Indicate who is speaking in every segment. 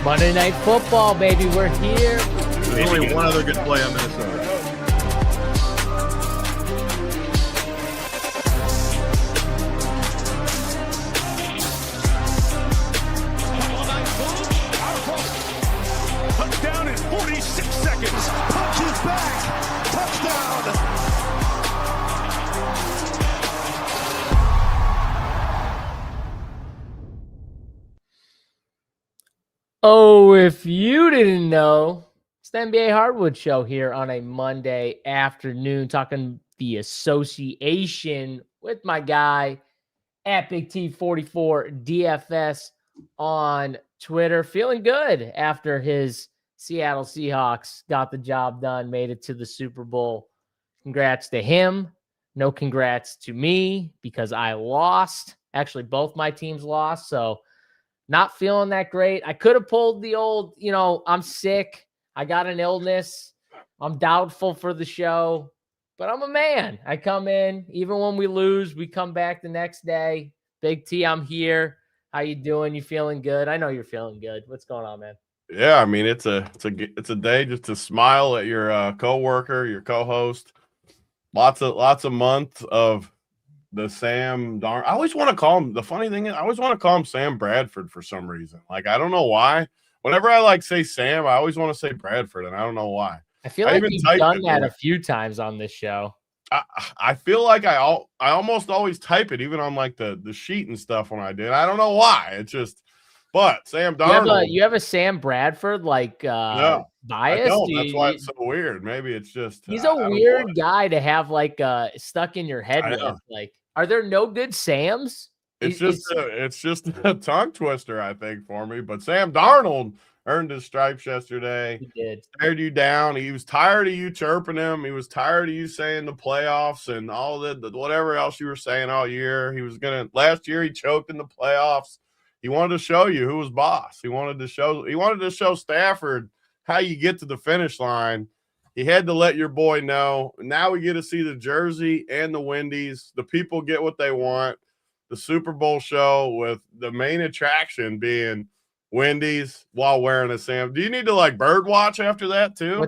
Speaker 1: Monday Night Football, baby. We're here.
Speaker 2: There's only one other good play on Minnesota.
Speaker 3: Touchdown in 46 seconds. Punches back. Touchdown.
Speaker 1: Oh, if you didn't know, it's the NBA Hardwood show here on a Monday afternoon, talking the association with my guy at Big T44 DFS on Twitter. Feeling good after his Seattle Seahawks got the job done, made it to the Super Bowl. Congrats to him. No congrats to me because I lost. Actually, both my teams lost, so not feeling that great. I could have pulled the old, I'm sick. I got an illness. I'm doubtful for the show, but I'm a man. I come in, even when we lose, we come back the next day. Big T, I'm here. How you doing? You feeling good? I know you're feeling good. What's going on, man?
Speaker 2: Yeah, I mean it's a day just to smile at your coworker, your co-host. Lots of months of the Sam Darnold. I always want to call him. The funny thing is, I always want to call him Sam Bradford for some reason. Like, I don't know why. Whenever I say Sam, I always want to say Bradford, and I don't know why.
Speaker 1: I feel like you've done that a few times on this show.
Speaker 2: I feel like I almost always type it, even on like the sheet and stuff when I did. I don't know why. It's just, but Sam Darnold.
Speaker 1: You have a Sam Bradford bias?
Speaker 2: That's why it's so weird. Maybe it's just
Speaker 1: he's a weird guy to have stuck in your head with. Like, are there no good Sams?
Speaker 2: It's just a tongue twister, I think, for me. But Sam Darnold earned his stripes yesterday.
Speaker 1: He did.
Speaker 2: Stared you down. He was tired of you chirping him. He was tired of you saying the playoffs and all that, whatever else you were saying all year. Last year he choked in the playoffs. He wanted to show you who was boss. He wanted to show Stafford how you get to the finish line. He had to let your boy know. Now we get to see the jersey and the Wendy's. The people get what they want. The Super Bowl show with the main attraction being Wendy's while wearing a Sam. Do you need to bird watch after that too?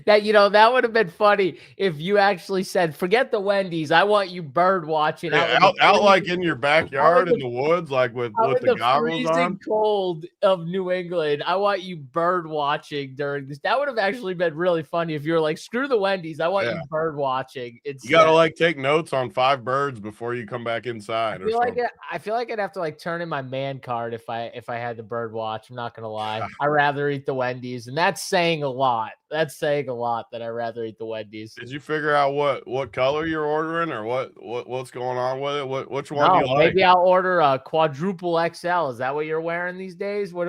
Speaker 1: That would have been funny if you actually said, forget the Wendy's. I want you bird watching
Speaker 2: out like in your backyard in the woods, like with the goggles on.
Speaker 1: Cold of New England. I want you bird watching during this. That would have actually been really funny if you were like, screw the Wendy's. I want you bird watching. You
Speaker 2: got to take notes on 5 birds before you come back inside.
Speaker 1: I feel like I'd have to turn in my man card if I had the bird watch. I'm not going to lie. I'd rather eat the Wendy's, and that's saying a lot. That's saying a lot that I'd rather eat the Wendy's.
Speaker 2: Did you figure out what color you're ordering or what's going on with it? Which one do you like?
Speaker 1: Maybe I'll order a quadruple XL. Is that what you're wearing these days? What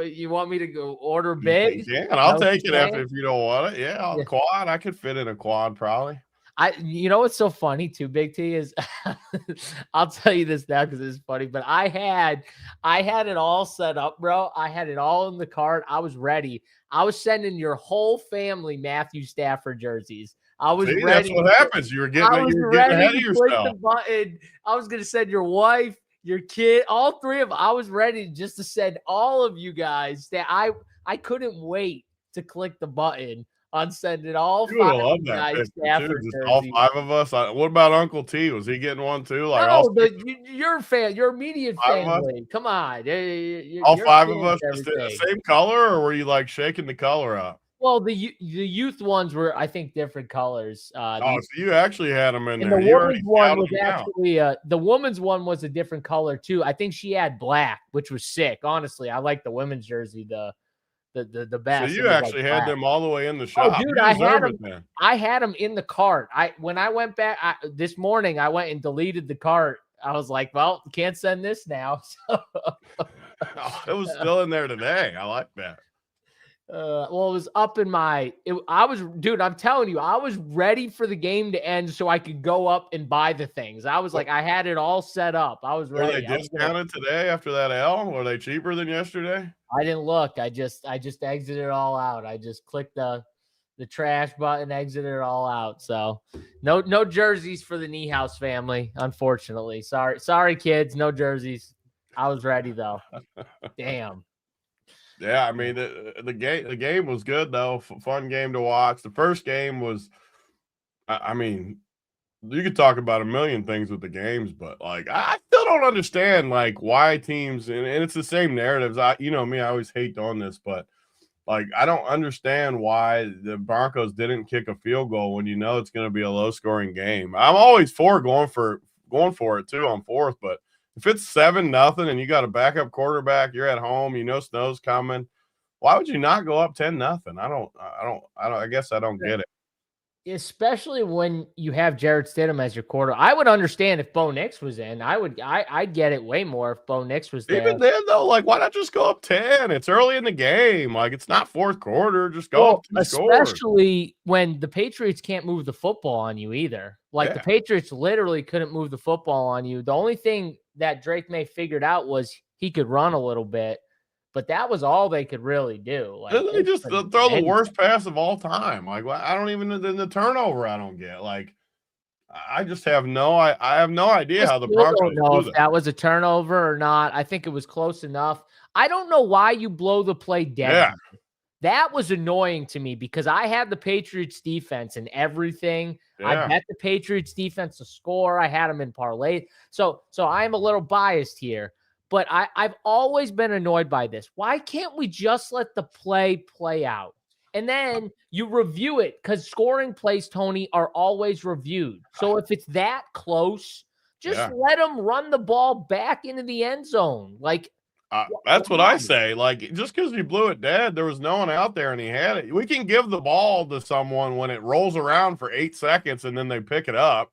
Speaker 1: you want me to go order big?
Speaker 2: Yeah, and I'll take it if you don't want it. Yeah, quad. I could fit in a quad probably.
Speaker 1: You know what's so funny too, Big T, is I'll tell you this now because it's funny, but I had it all set up, bro. I had it all in the cart. I was ready. I was sending your whole family Matthew Stafford jerseys. I was ready.
Speaker 2: That's what happens. You were getting ahead of yourself.
Speaker 1: The button. I was going to send your wife, your kid, all 3 of them. I was ready just to send all of you guys that I couldn't wait to click the button on sending all 5 of you guys Stafford jerseys.
Speaker 2: All 5 of us. What about Uncle T? Was he getting one too?
Speaker 1: Your immediate family. Come on.
Speaker 2: All 5 of us the same color, or were you shaking the color up?
Speaker 1: Well, the youth ones were, I think, different colors.
Speaker 2: So you actually had them in there.
Speaker 1: The woman's one was actually the woman's one was a different color too. I think she had black, which was sick. Honestly, I like the women's jersey the best.
Speaker 2: So you actually had them all the way in the shop.
Speaker 1: Oh, dude, I had them in the cart. When I went back this morning, I went and deleted the cart. I was like, well, can't send this now.
Speaker 2: It was still in there today. I like that.
Speaker 1: Well, it was up in I'm telling you, I was ready for the game to end so I could go up and buy the things. I was I had it all set up. I was ready.
Speaker 2: Were they discounted today after that L? Were they cheaper than yesterday?
Speaker 1: I didn't look. I just exited it all out. I just clicked the trash button, exited it all out. So no jerseys for the Niehaus family, unfortunately. Sorry, kids, no jerseys. I was ready though. Damn.
Speaker 2: Yeah, I mean the game was good though. Fun game to watch. The first game was, I mean, you could talk about a million things with the games, but like I still don't understand like why teams and it's the same narratives. You know me, I always hate on this, but like I don't understand why the Broncos didn't kick a field goal when you know it's going to be a low scoring game. I'm always for going for it too on fourth, but if it's 7-0 and you got a backup quarterback, you're at home, you know snow's coming. Why would you not go up 10-0? I guess I don't get it.
Speaker 1: Especially when you have Jarrett Stidham as your quarter. I would understand if Bo Nix was in. I'd get it way more if Bo Nix was there.
Speaker 2: Even then, though, like, why not just go up 10? It's early in the game. Like, it's not fourth quarter. Just go up 2 scores.
Speaker 1: Especially when the Patriots can't move the football on you either. Like, the Patriots literally couldn't move the football on you. The only thing that Drake May figured out was he could run a little bit. But that was all they could really do. Like
Speaker 2: they just throw the worst pass of all time. Like I don't even the turnover. I don't get. Like I just have I have no idea how the Broncos
Speaker 1: don't know if that was a turnover or not. I think it was close enough. I don't know why you blow the play dead.
Speaker 2: Yeah.
Speaker 1: That was annoying to me because I had the Patriots defense and everything.
Speaker 2: Yeah.
Speaker 1: I bet the Patriots defense to score. I had them in parlay. So I'm a little biased here. But I've always been annoyed by this. Why can't we just let the play out? And then you review it because scoring plays, Tony, are always reviewed. So if it's that close, just let them run the ball back into the end zone. Like
Speaker 2: that's what I say. Like just because you blew it dead, there was no one out there and he had it. We can give the ball to someone when it rolls around for 8 seconds and then they pick it up.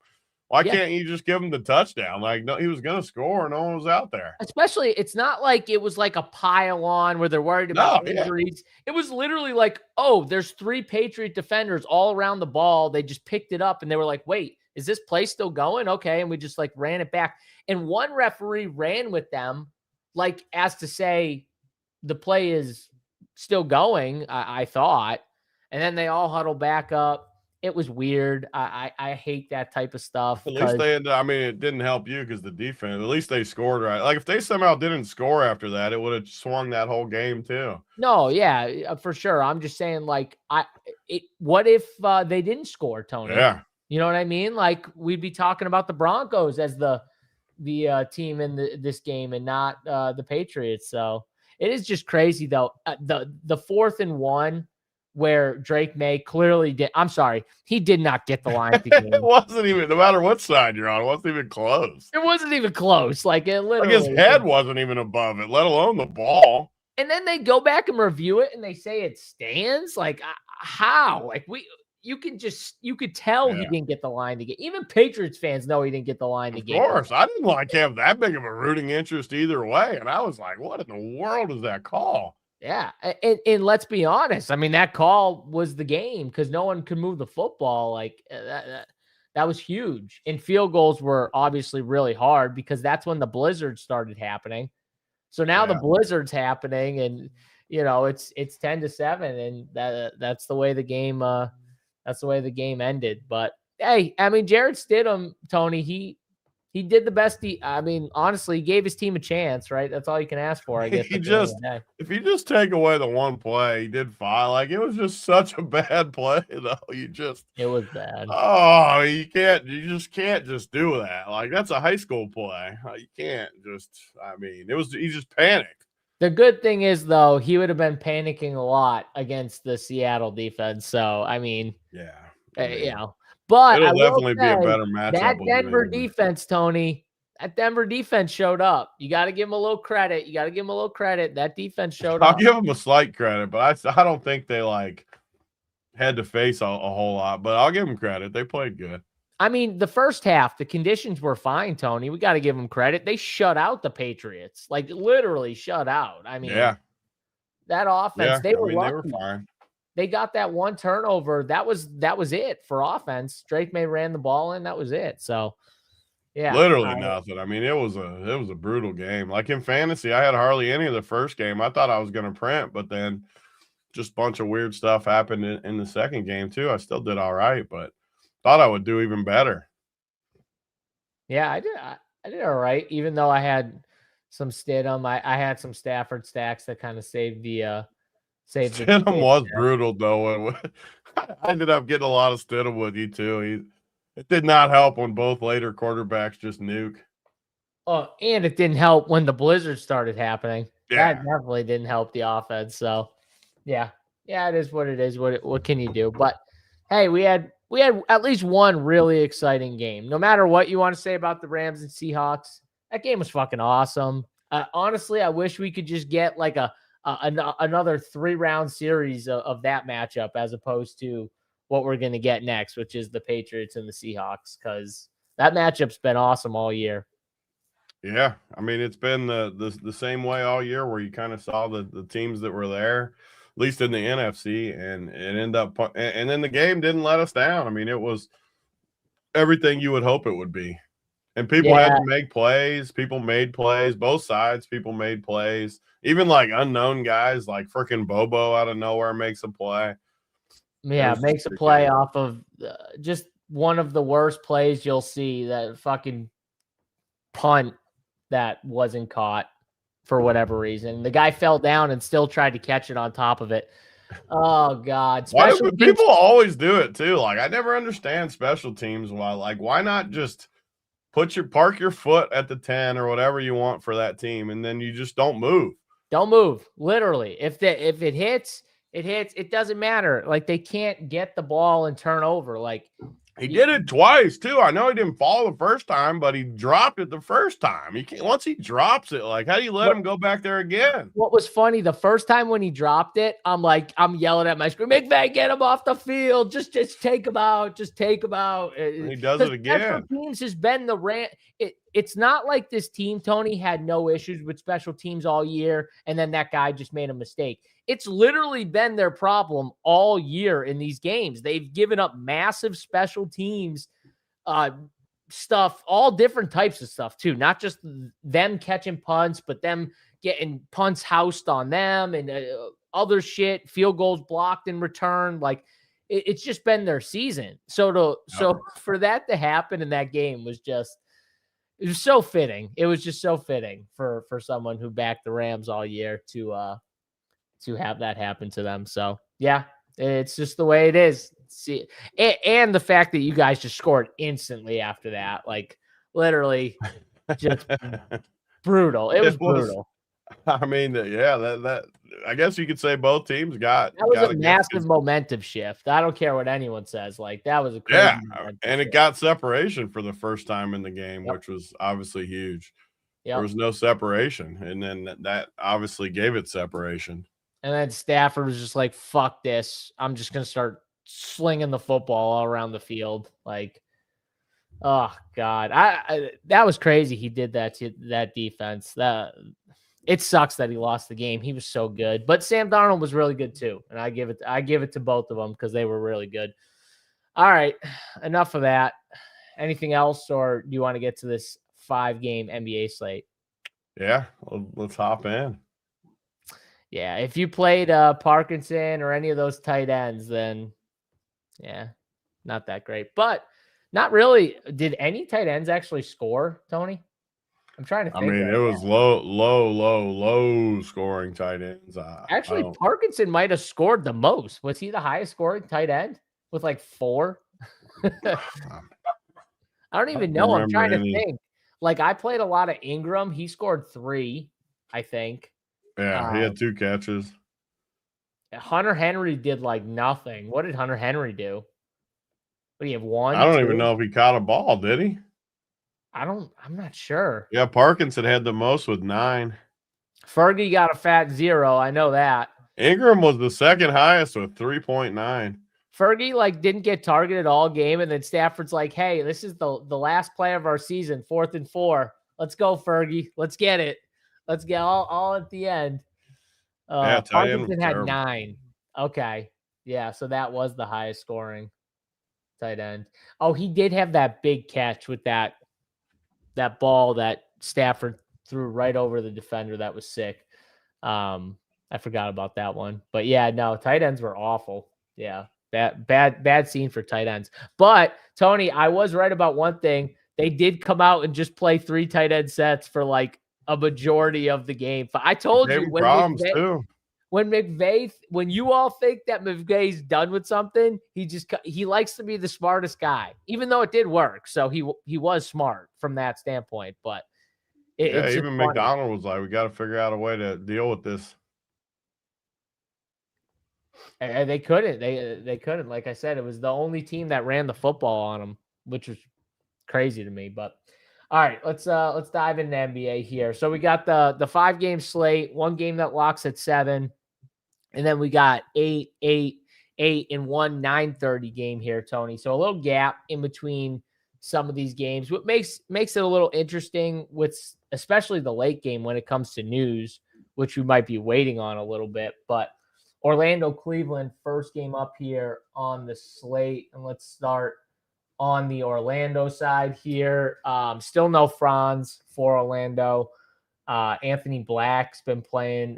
Speaker 2: Why can't you just give him the touchdown? Like, no, he was going to score. No one was out there.
Speaker 1: Especially, it's not like it was like a pile on where they're worried about injuries. It was literally like, oh, there's 3 Patriot defenders all around the ball. They just picked it up and they were like, wait, is this play still going? Okay. And we just like ran it back. And one referee ran with them like as to say the play is still going, I thought. And then they all huddled back up. It was weird. I hate that type of stuff.
Speaker 2: At least they ended, I mean, it didn't help you because the defense, at least they scored right. Like if they somehow didn't score after that, it would have swung that whole game too.
Speaker 1: No, yeah, for sure. I'm just saying, like, what if they didn't score, Tony?
Speaker 2: Yeah.
Speaker 1: You know what I mean? Like we'd be talking about the Broncos as the team in this game and not the Patriots. So it is just crazy though. The 4th and 1 where Drake May clearly did. I'm sorry. He did not get the line at the game.
Speaker 2: It wasn't even, no matter what side you're on, it wasn't even close.
Speaker 1: It wasn't even close. Like it literally.
Speaker 2: Like his head wasn't even above it, let alone the ball.
Speaker 1: And then they go back and review it and they say it stands. Like how? Like you could tell he didn't get the line to get. Even Patriots fans know he didn't get the line to get.
Speaker 2: Of course. I didn't like have that big of a rooting interest either way. And I was like, what in the world is that call?
Speaker 1: Yeah, and let's be honest. I mean, that call was the game because no one could move the football. Like that was huge. And field goals were obviously really hard because that's when the blizzard started happening. So now the blizzard's happening, and you know it's 10-7, and that's the way the game ended. But hey, I mean, Jarrett Stidham, Tony, he did the best. I mean, honestly, he gave his team a chance, right? That's all you can ask for, I guess.
Speaker 2: If you just take away the one play, he did fine. Like it was just such a bad play, though. It
Speaker 1: was bad.
Speaker 2: Oh, you just can't just do that. Like that's a high school play. You can't just. I mean, he just panicked.
Speaker 1: The good thing is, though, he would have been panicking a lot against the Seattle defense. So, I mean, you know. But
Speaker 2: it'll definitely be a better matchup.
Speaker 1: That Denver defense, Tony, that Denver defense showed up. You got to give them a little credit. That defense showed up.
Speaker 2: I'll give them a slight credit, but I don't think they like had to face a whole lot. But I'll give them credit. They played good.
Speaker 1: I mean, the first half, the conditions were fine, Tony. We got to give them credit. They shut out the Patriots, like literally shut out. I mean, that offense, they were
Speaker 2: fine.
Speaker 1: They got that one turnover. That was it for offense. Drake May ran the ball in. That was it. So, yeah,
Speaker 2: literally nothing. I mean, it was a brutal game. Like in fantasy, I had hardly any of the first game. I thought I was going to print, but then just a bunch of weird stuff happened in the second game too. I still did all right, but thought I would do even better.
Speaker 1: Yeah, I did all right, even though I had Stidham. I had some Stafford stacks that kind of saved the
Speaker 2: Stidham was brutal though. I ended up getting a lot of Stidham with you too. It did not help when both later quarterbacks just nuke.
Speaker 1: Oh, and it didn't help when the blizzard started happening.
Speaker 2: Yeah.
Speaker 1: That definitely didn't help the offense. So, yeah, it is what it is. What can you do? But hey, we had at least one really exciting game. No matter what you want to say about the Rams and Seahawks, that game was fucking awesome. Honestly, I wish we could just get like another 3-round series of that matchup as opposed to what we're going to get next, which is the Patriots and the Seahawks, because that matchup's been awesome all year.
Speaker 2: Yeah, I mean, it's been the same way all year where you kind of saw the teams that were there, at least in the NFC, and it ended up – and then the game didn't let us down. I mean, it was everything you would hope it would be. And people had to make plays. People made plays. Both sides, people made plays. Even, like, unknown guys like freaking Bobo out of nowhere makes a play.
Speaker 1: Yeah, makes a play off of just one of the worst plays you'll see, that fucking punt that wasn't caught for whatever reason. The guy fell down and still tried to catch it on top of it. Oh God.
Speaker 2: Why do people always do it too? Like, I never understand special teams. Why not just park your foot at the 10 or whatever you want for that team, and then you just don't move.
Speaker 1: Don't move. Literally. If it hits, it hits. It doesn't matter. Like, they can't get the ball and turn over. Like,
Speaker 2: he did it twice too. I know he didn't fall the first time, but he dropped it the first time. He can't, once he drops it, like, how do you let him go back there again?
Speaker 1: What was funny, the first time when he dropped it, I'm yelling at my screen, McVay, get him off the field. Just take him out. Just take him out.
Speaker 2: And he does it again.
Speaker 1: Special teams has been the rant. It's not like this team, Tony, had no issues with special teams all year, and then that guy just made a mistake. It's literally been their problem all year in these games. They've given up massive special teams stuff, all different types of stuff too, not just them catching punts, but them getting punts housed on them and other shit, field goals blocked in return. Like, it's just been their season. So for that to happen in that game was just, it was so fitting. It was just so fitting for someone who backed the Rams all year to have that happen to them. So yeah, it's just the way it is. See, and the fact that you guys just scored instantly after that, like, literally just brutal. It was brutal.
Speaker 2: I mean, yeah, that I guess you could say both teams got
Speaker 1: a massive momentum shift. I don't care what anyone says. Like, that was a crazy
Speaker 2: and it got separation for the first time in the game, which was obviously huge. There was no separation, and then that obviously gave it separation.
Speaker 1: And then Stafford was just like, "Fuck this! I'm just gonna start slinging the football all around the field." Like, oh God, that was crazy. He did that to that defense. It sucks that he lost the game. He was so good, but Sam Darnold was really good too, and I give it to both of them because they were really good. All right, enough of that. Anything else, or do you want to get to this 5-game NBA slate?
Speaker 2: Yeah, let's hop in.
Speaker 1: Yeah, if you played Parkinson or any of those tight ends, then yeah, not that great. But not really. Did any tight ends actually score, Tony? I'm trying to think.
Speaker 2: I mean, it was low scoring tight ends.
Speaker 1: Actually, Parkinson might have scored the most. Was he the highest scoring tight end with like 4? I don't even know. I'm trying to think. Like, I played a lot of Ingram. He scored 3, I think.
Speaker 2: Yeah, he had 2 catches.
Speaker 1: Hunter Henry did like nothing. What did Hunter Henry do? What do you have, 1?
Speaker 2: I don't even know if he caught a ball, did he?
Speaker 1: I'm not sure.
Speaker 2: Yeah, Parkinson had the most with 9.
Speaker 1: Fergie got a fat 0. I know that.
Speaker 2: Ingram was the second highest with 3.9.
Speaker 1: Fergie like didn't get targeted all game, and then Stafford's like, "Hey, this is the last play of our season, 4th and 4. Let's go, Fergie. Let's get it. Let's get all at the end." Parkinson had 9. Okay. Yeah, so that was the highest scoring tight end. Oh, he did have that big catch with that ball that Stafford threw right over the defender. That was sick. I forgot about that one. But yeah, no, tight ends were awful. Yeah. Bad scene for tight ends. But Tony, I was right about one thing. They did come out and just play 3 tight end sets for like a majority of the game. I told
Speaker 2: Gave
Speaker 1: you
Speaker 2: him
Speaker 1: when
Speaker 2: problems too.
Speaker 1: when you all think that McVay's done with something, he likes to be the smartest guy, even though it did work. So he was smart from that standpoint. But
Speaker 2: Yeah,
Speaker 1: it's just
Speaker 2: even
Speaker 1: funny.
Speaker 2: McDonald was like, we got to figure out a way to deal with this.
Speaker 1: And they couldn't. They couldn't. Like I said, it was the only team that ran the football on them, which was crazy to me. But all right, let's dive into NBA here. So we got the 5-game slate, one game that locks at 7, and then we got 8, 8, 8, and 1 9:30 game here, Tony. So a little gap in between some of these games. What makes it a little interesting with especially the late game when it comes to news, which we might be waiting on a little bit, but Orlando, Cleveland, first game up here on the slate. And let's start on the Orlando side here. Still no Franz for Orlando. Anthony Black's been playing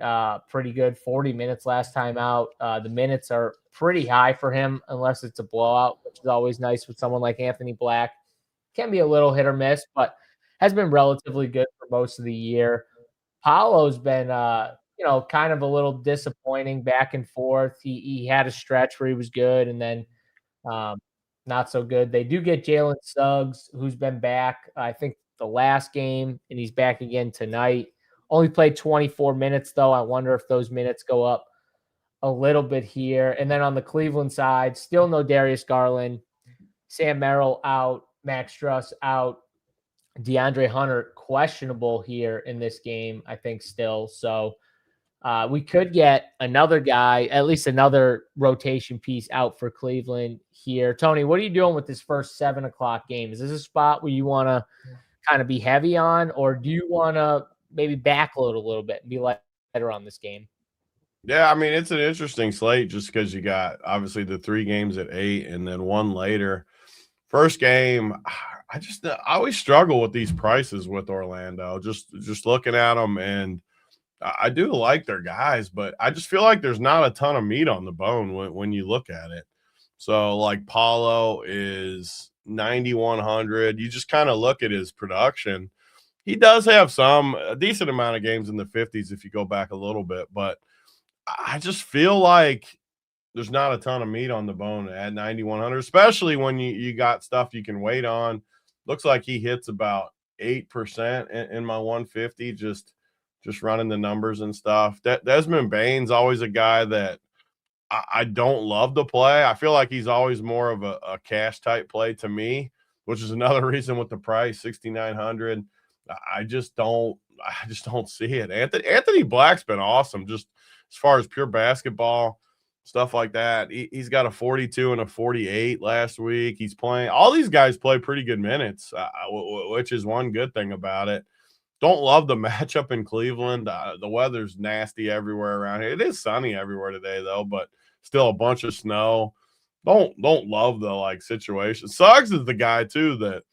Speaker 1: pretty good, 40 minutes last time out. The minutes are pretty high for him unless it's a blowout, which is always nice with someone like Anthony Black. Can be a little hit or miss, but has been relatively good for most of the year. Paolo's been kind of a little disappointing back and forth. He had a stretch where he was good and then not so good. They do get Jalen Suggs, who's been back, I think, the last game, and he's back again tonight. Only played 24 minutes, though. I wonder if those minutes go up a little bit here. And then on the Cleveland side, still no Darius Garland. Sam Merrill out. Max Struss out. DeAndre Hunter questionable here in this game, I think, still. So we could get another guy, at least another rotation piece out for Cleveland here. Tony, what are you doing with this first 7 o'clock game? Is this a spot where you want to kind of be heavy on, or do you want to maybe backload a little bit and be lighter on this game?
Speaker 2: Yeah, I mean, it's an interesting slate just because you got obviously the 3 games at 8 and then one later. First game, I always struggle with these prices with Orlando. Just looking at them, and I do like their guys, but I just feel like there's not a ton of meat on the bone when you look at it. So like Paolo is 9,100. You just kind of look at his production. He does have a decent amount of games in the 50s if you go back a little bit, but I just feel like there's not a ton of meat on the bone at 9,100, especially when you got stuff you can wait on. Looks like he hits about 8% in my 150, just running the numbers and stuff. Desmond Bane's always a guy that I don't love to play. I feel like he's always more of a cash type play to me, which is another reason with the price, 6,900. I just don't see it. Anthony Black's been awesome, just as far as pure basketball stuff like that. He's got a 42 and a 48 last week. He's playing. All these guys play pretty good minutes, which is one good thing about it. Don't love the matchup in Cleveland. The weather's nasty everywhere around here. It is sunny everywhere today, though, but still a bunch of snow. Don't love the situation. Suggs is the guy too that.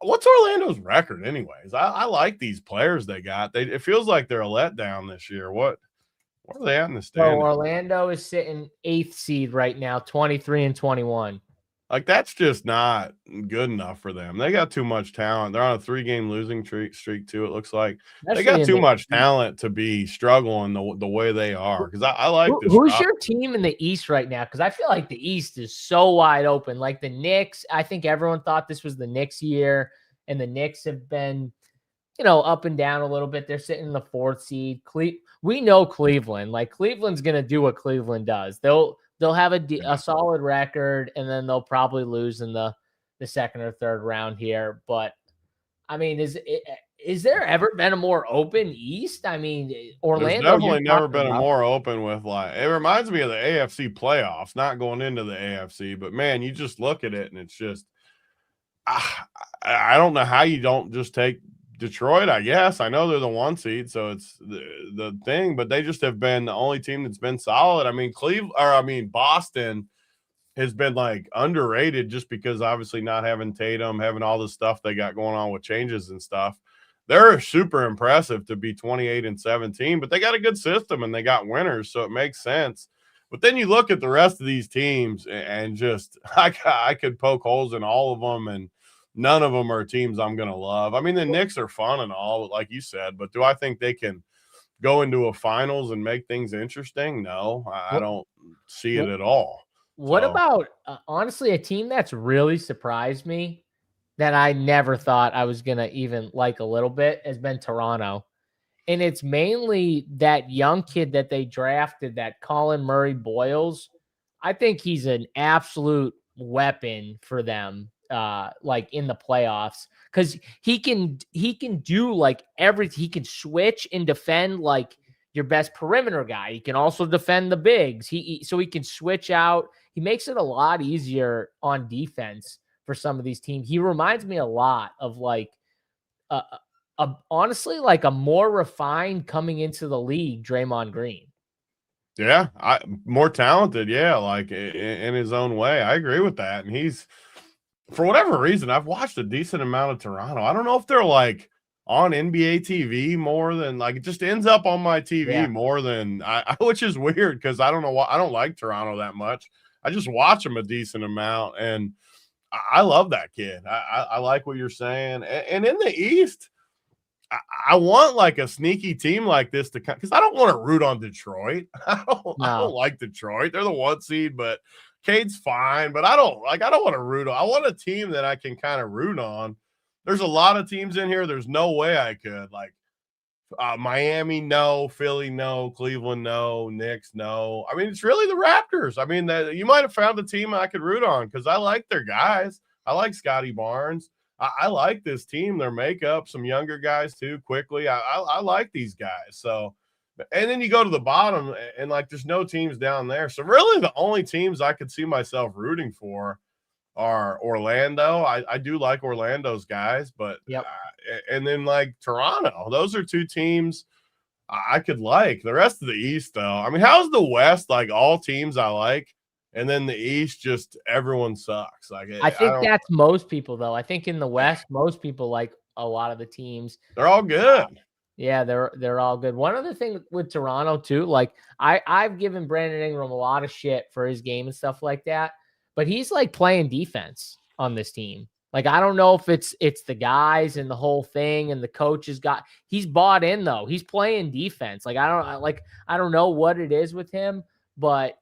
Speaker 2: What's Orlando's record, anyways? I like these players they got. It feels like they're a letdown this year. What are they at in the standings?
Speaker 1: So Orlando is sitting 8th seed right now, 23 and 21.
Speaker 2: Like, that's just not good enough for them. They got too much talent. They're on a 3-game losing streak too, it looks like. They got too much talent to be struggling the way they are, because I like this.
Speaker 1: Who's your team in the East right now? Because I feel like the East is so wide open. Like the Knicks, I think everyone thought this was the Knicks year, and the Knicks have been, up and down a little bit. They're sitting in the 4th seed. We know Cleveland. Like, Cleveland's going to do what Cleveland does. They'll have a solid record, and then they'll probably lose in the 2nd or 3rd round here. But I mean, is there ever been a more open East? I mean, Orlando.
Speaker 2: There's definitely never been a more open with it reminds me of the AFC playoffs, not going into the AFC, but man, you just look at it and it's just, I don't know how you don't just take Detroit. I guess I know they're the 1 seed, so it's the thing, but they just have been the only team that's been solid. I mean, Boston has been underrated just because obviously not having Tatum, having all the stuff they got going on with changes and stuff. They're super impressive to be 28 and 17, but they got a good system and they got winners, so it makes sense. But then you look at the rest of these teams and just I could poke holes in all of them, and none of them are teams I'm going to love. I mean, the Knicks are fun and all, like you said, but do I think they can go into a finals and make things interesting? No, I don't see it at all.
Speaker 1: What about, honestly, a team that's really surprised me that I never thought I was going to even like a little bit has been Toronto. And it's mainly that young kid that they drafted, that Colin Murray Boyles. I think he's an absolute weapon for them, like in the playoffs, because he can do like everything. He can switch and defend like your best perimeter guy. He can also defend the bigs. So he can switch out. He makes it a lot easier on defense for some of these teams. He reminds me a lot of like honestly, like a more refined coming into the league, Draymond Green.
Speaker 2: Yeah, more talented. Yeah, like in his own way. I agree with that. And he's, for whatever reason, I've watched a decent amount of Toronto. I don't know if they're like on NBA TV more than, like, it just ends up on my TV more than which is weird because I don't know why. I don't like Toronto that much. I just watch them a decent amount, and I love that kid. I like what you're saying. And in the East, I want like a sneaky team like this to come, because I don't want to root on Detroit. I don't like Detroit. They're the 1 seed, but Cade's fine. But I don't want to root on. I want a team that I can kind of root on. There's a lot of teams in here. There's no way I could, like, Miami, no. Philly, no. Cleveland, no. Knicks, no. I mean, it's really the Raptors. I mean, you might have found a team I could root on because I like their guys. I like Scotty Barnes. I like this team, their makeup, some younger guys too, quickly. I like these guys. So, and then you go to the bottom and like there's no teams down there. So really the only teams I could see myself rooting for are Orlando. I do like Orlando's guys, but and then like Toronto. Those are 2 teams I could like. The rest of the East, though, I mean, how's the West? Like all teams I like. And then the East, just everyone sucks. Like
Speaker 1: I think that's most people, though. I think in the West, most people like a lot of the teams.
Speaker 2: They're all good.
Speaker 1: Yeah, they're all good. One other thing with Toronto too, like I've given Brandon Ingram a lot of shit for his game and stuff like that, but he's like playing defense on this team. Like I don't know if it's the guys and the whole thing and the coaches he's bought in though. He's playing defense. Like I don't know what it is with him, but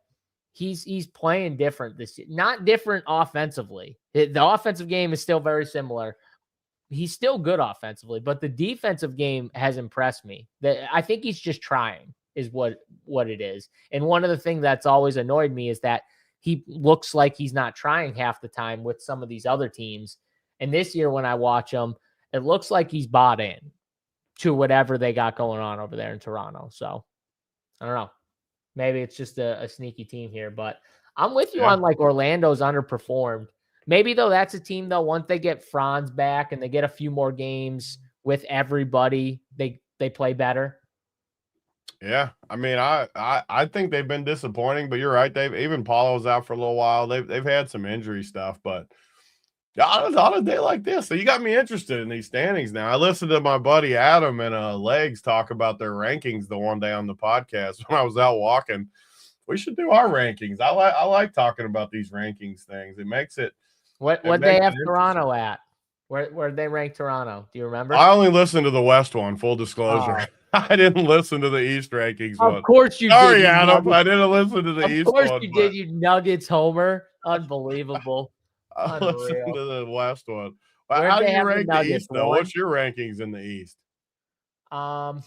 Speaker 1: he's playing different this year. Not different offensively. The offensive game is still very similar. He's still good offensively, but the defensive game has impressed me. I think he's just trying is what it is. And one of the things that's always annoyed me is that he looks like he's not trying half the time with some of these other teams. And this year when I watch him, it looks like he's bought in to whatever they got going on over there in Toronto. So I don't know. Maybe it's just a sneaky team here, but I'm with you on like Orlando's underperformed. Maybe though that's a team though, once they get Franz back and they get a few more games with everybody, they play better.
Speaker 2: Yeah, I mean, I think they've been disappointing, but you're right. Even Paulo's out for a little while. They've had some injury stuff, but on a day like this, so you got me interested in these standings now. I listened to my buddy Adam and Legs talk about their rankings the one day on the podcast when I was out walking. We should do our rankings. I like talking about these rankings things. It makes it.
Speaker 1: What they have Toronto at? Where they rank Toronto? Do you remember?
Speaker 2: I only listened to the West one. Full disclosure. I didn't listen to the East rankings one.
Speaker 1: Of course you did.
Speaker 2: Sorry, Adam. I didn't listen to the East one.
Speaker 1: Of course you did, you Nuggets homer. Unbelievable.
Speaker 2: I listened to the West one. How do you rank the East, though? What's your rankings in the East?
Speaker 1: My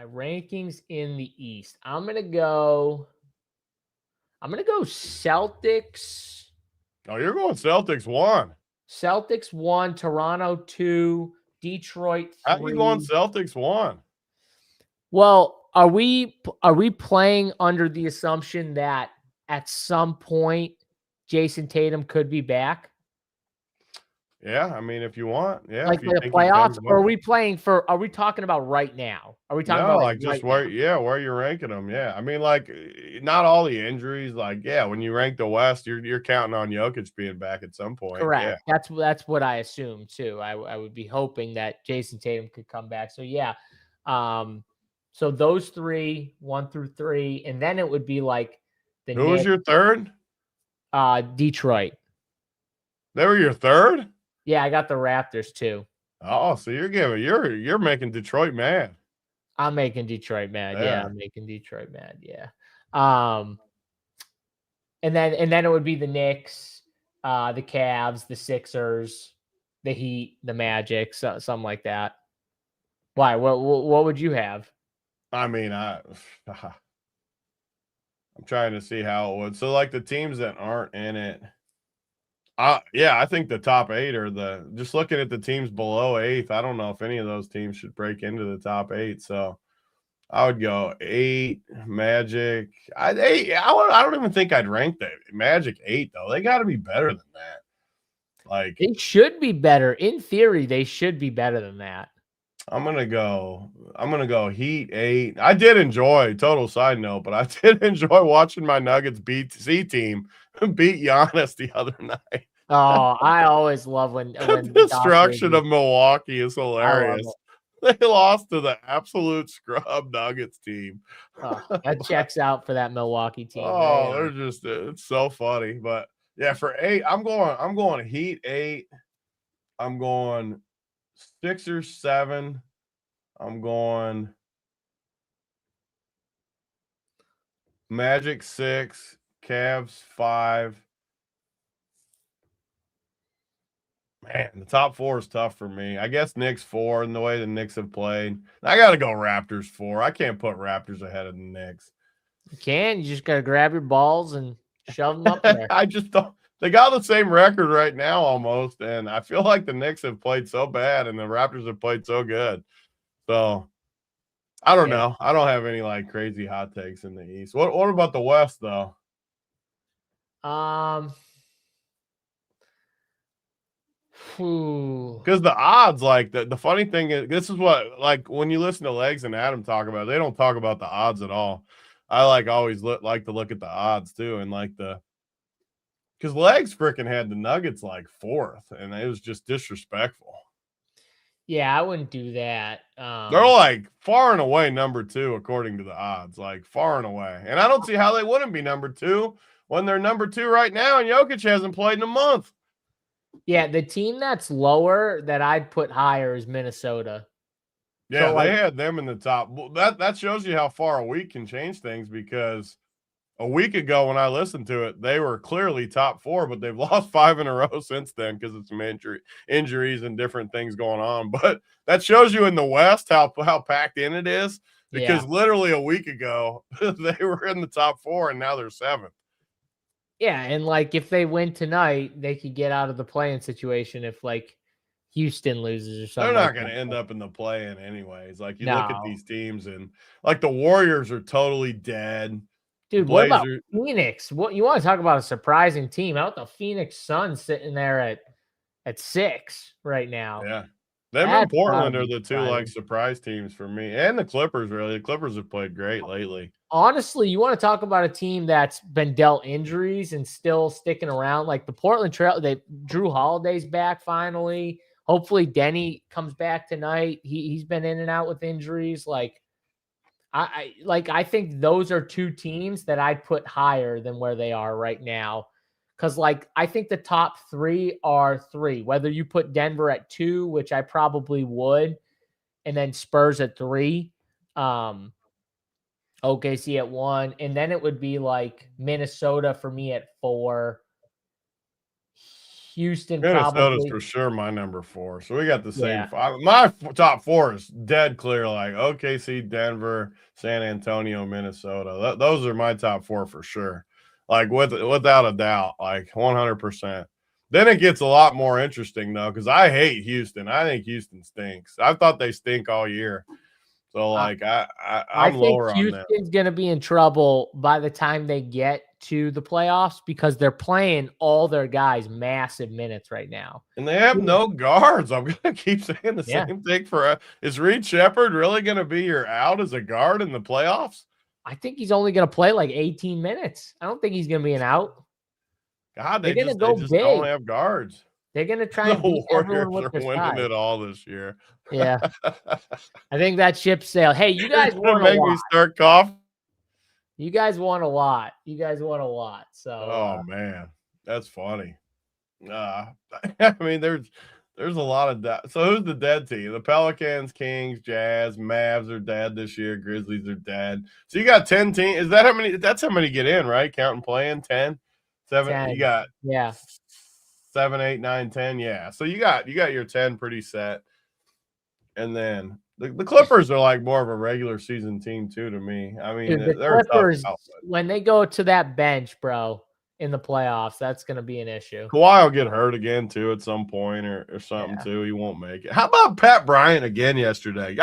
Speaker 1: rankings in the East. I'm gonna go Celtics.
Speaker 2: Oh, you're going Celtics 1.
Speaker 1: Celtics 1, Toronto 2, Detroit 3.
Speaker 2: How are you going Celtics 1?
Speaker 1: Well, are we playing under the assumption that at some point Jason Tatum could be back?
Speaker 2: Yeah, I mean, if you want, yeah,
Speaker 1: like the playoffs, or are we talking about right now? Are we talking about
Speaker 2: like just where you're ranking them? Yeah, I mean, like not all the injuries. Like, yeah, when you rank the West, you're counting on Jokic being back at some point.
Speaker 1: Correct.
Speaker 2: Yeah.
Speaker 1: That's what I assume too. I would be hoping that Jason Tatum could come back. So yeah, so those 3, 1 through 3, and then it would be like
Speaker 2: who was your third?
Speaker 1: Detroit.
Speaker 2: They were your third?
Speaker 1: Yeah, I got the Raptors too.
Speaker 2: Oh, so you're making Detroit mad.
Speaker 1: I'm making Detroit mad. Yeah,
Speaker 2: Yeah.
Speaker 1: I'm making Detroit mad. Yeah. And then it would be the Knicks, the Cavs, the Sixers, the Heat, the Magic, something like that. Why? What would you have?
Speaker 2: I mean, I'm trying to see how it would. So, like the teams that aren't in it, yeah, I think the top 8 are just looking at the teams below 8th. I don't know if any of those teams should break into the top 8. So, I would go 8 Magic. I don't even think I'd rank that Magic 8 though. They got to be better than that. Like
Speaker 1: They should be better. In theory, they should be better than that.
Speaker 2: I'm gonna go Heat 8. I did enjoy, total side note, but I did enjoy watching my Nuggets C team beat Giannis the other night.
Speaker 1: Oh, I always love when
Speaker 2: The destruction of Milwaukee is hilarious. They lost to the absolute scrub Nuggets team.
Speaker 1: Oh, that checks out for that Milwaukee team.
Speaker 2: Oh, they're just it's so funny. But yeah, for 8, I'm going Heat 8. I'm going Sixers 7. I'm going Magic 6, Cavs 5. Man, the top 4 is tough for me. I guess Knicks 4 in the way the Knicks have played. I got to go Raptors 4. I can't put Raptors ahead of the Knicks.
Speaker 1: You can. You just got to grab your balls and shove them up there.
Speaker 2: I just don't. They got the same record right now almost, and I feel like the Knicks have played so bad and the Raptors have played so good. So I don't know. I don't have any like crazy hot takes in the East. What about the West though? Because the odds, like the funny thing is, this is what, like when you listen to Legs and Adam talk about it, they don't talk about the odds at all. I always like to look at the odds too, and because Legs freaking had the Nuggets like 4th, and it was just disrespectful.
Speaker 1: Yeah, I wouldn't do that.
Speaker 2: They're like far and away number 2 according to the odds, like far and away. And I don't see how they wouldn't be number 2 when they're number 2 right now, and Jokic hasn't played in a month.
Speaker 1: Yeah, the team that's lower that I'd put higher is Minnesota.
Speaker 2: Yeah, so they had them in the top. Well, that shows you how far a week can change things, because a week ago when I listened to it, they were clearly top 4, but they've lost 5 in a row since then because of some injuries and different things going on. But that shows you in the West how packed in it is, because literally a week ago they were in the top 4 and now they're 7th.
Speaker 1: Yeah, and like if they win tonight, they could get out of the play-in situation if like Houston loses or something.
Speaker 2: They're not going to end up in the play-in anyways. Like you look at these teams, and like the Warriors are totally dead.
Speaker 1: Dude, what about Phoenix? What you want to talk about a surprising team? How about the Phoenix Suns sitting there at 6 right now?
Speaker 2: Yeah. Them and Portland are the 2 like surprise teams for me. And the Clippers, really. The Clippers have played great lately.
Speaker 1: Honestly, you want to talk about a team that's been dealt injuries and still sticking around, like the Portland Trail. Drew Holiday's back finally. Hopefully Denny comes back tonight. He's been in and out with injuries. I think those are 2 teams that I'd put higher than where they are right now. Because, I think the top 3 are 3. Whether you put Denver at 2, which I probably would, and then Spurs at 3, OKC at 1, and then it would be like Minnesota for me at 4. Houston
Speaker 2: Minnesota's for sure my number 4. So we got the same 5. My top 4 is dead clear, like OKC, Denver, San Antonio, Minnesota. Those are my top 4 for sure. Like without a doubt, like 100%. Then it gets a lot more interesting though, because I hate Houston. I think Houston stinks. I thought they stink all year. So I'm lower on them.
Speaker 1: Houston's going to be in trouble by the time they get to the playoffs, because they're playing all their guys massive minutes right now.
Speaker 2: And they have no guards. I'm going to keep saying the same thing is Reed Shepherd really going to be your out as a guard in the playoffs?
Speaker 1: I think he's only going to play like 18 minutes. I don't think he's going to be an out.
Speaker 2: God, they just don't have guards.
Speaker 1: They're going to try and beat everyone with their
Speaker 2: winning
Speaker 1: side.
Speaker 2: It all this year.
Speaker 1: Yeah. I think that ship sailed. Hey, you guys won a lot.
Speaker 2: Me start coughing.
Speaker 1: You guys won a lot. So
Speaker 2: oh man, that's funny. I mean, there's a lot of dead. So who's the dead team? The Pelicans, Kings, Jazz, Mavs are dead this year. Grizzlies are dead. So you got 10 teams. Is that how many? That's how many get in, right? Counting playing 10, 7.
Speaker 1: 10.
Speaker 2: You got
Speaker 1: Yeah.
Speaker 2: 7, 8, 9, 10. Yeah. So you got your 10 pretty set. And then the Clippers are like more of a regular season team too to me. I mean,
Speaker 1: Dude, the
Speaker 2: they're
Speaker 1: Clippers,
Speaker 2: tough.
Speaker 1: when they go to that bench, bro, in the playoffs, that's going to be an issue.
Speaker 2: Kawhi will get hurt again too at some point or something too. He won't make it. How about Pat Bryant again yesterday?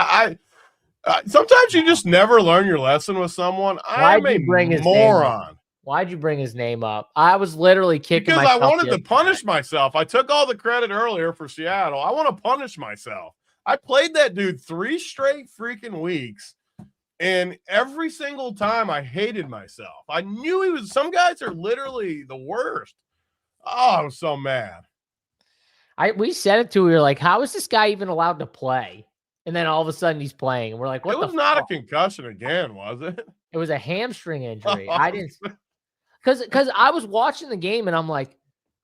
Speaker 2: Sometimes you just never learn your lesson with someone. I'm a moron.
Speaker 1: Why'd you bring his name up? I was literally kicking
Speaker 2: because
Speaker 1: myself
Speaker 2: I wanted to punish myself. I took all the credit earlier for Seattle. I want to punish myself. I played that dude 3 straight freaking weeks, and every single time I hated myself. I knew he was – some guys are literally the worst. Oh, I was so mad.
Speaker 1: We said it to we were like, how is this guy even allowed to play? And then all of a sudden he's playing. And we're like, what the fuck?
Speaker 2: It was not a concussion again, was it?
Speaker 1: It was a hamstring injury. I didn't – because I was watching the game, and I'm like,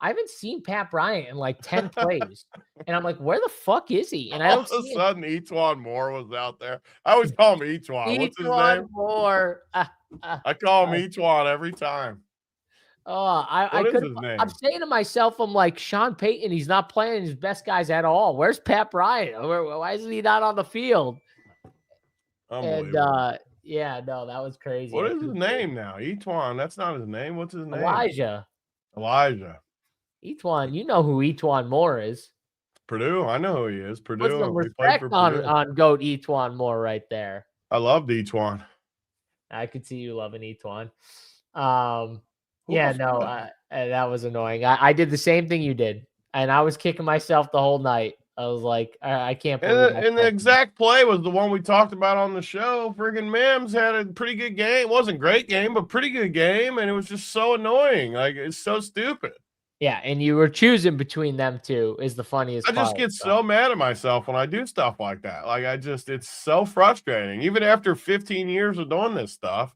Speaker 1: I haven't seen Pat Bryant in like 10 plays. And I'm like, where the fuck is he? And I don't see
Speaker 2: all of a sudden, Etuan Moore was out there. I always call him Etuan. What's his name?
Speaker 1: Moore.
Speaker 2: I call him Etuan every time.
Speaker 1: Oh,
Speaker 2: What is his name?
Speaker 1: I'm saying to myself, I'm like, Sean Payton, he's not playing his best guys at all. Where's Pat Bryant? Why isn't he not on the field? And yeah, no, that was crazy.
Speaker 2: What is his name now? Etuan. That's not his name. What's his name?
Speaker 1: Elijah. Etuan, you know who Etuan Moore is.
Speaker 2: Purdue. I know who he is. Purdue.
Speaker 1: Put some respect on GOAT Etuan Moore right there.
Speaker 2: I loved Etuan.
Speaker 1: I could see you loving Etuan. Yeah, no, that was annoying. I did the same thing you did, and I was kicking myself the whole night. I was like, I can't believe
Speaker 2: and the exact play was the one we talked about on the show. Friggin' Mims had a pretty good game. It wasn't a great game, but pretty good game, and it was just so annoying. Like, it's so stupid.
Speaker 1: Yeah, and you were choosing between them two is the funniest part.
Speaker 2: I just get so mad at myself when I do stuff like that. Like, it's so frustrating. Even after 15 years of doing this stuff,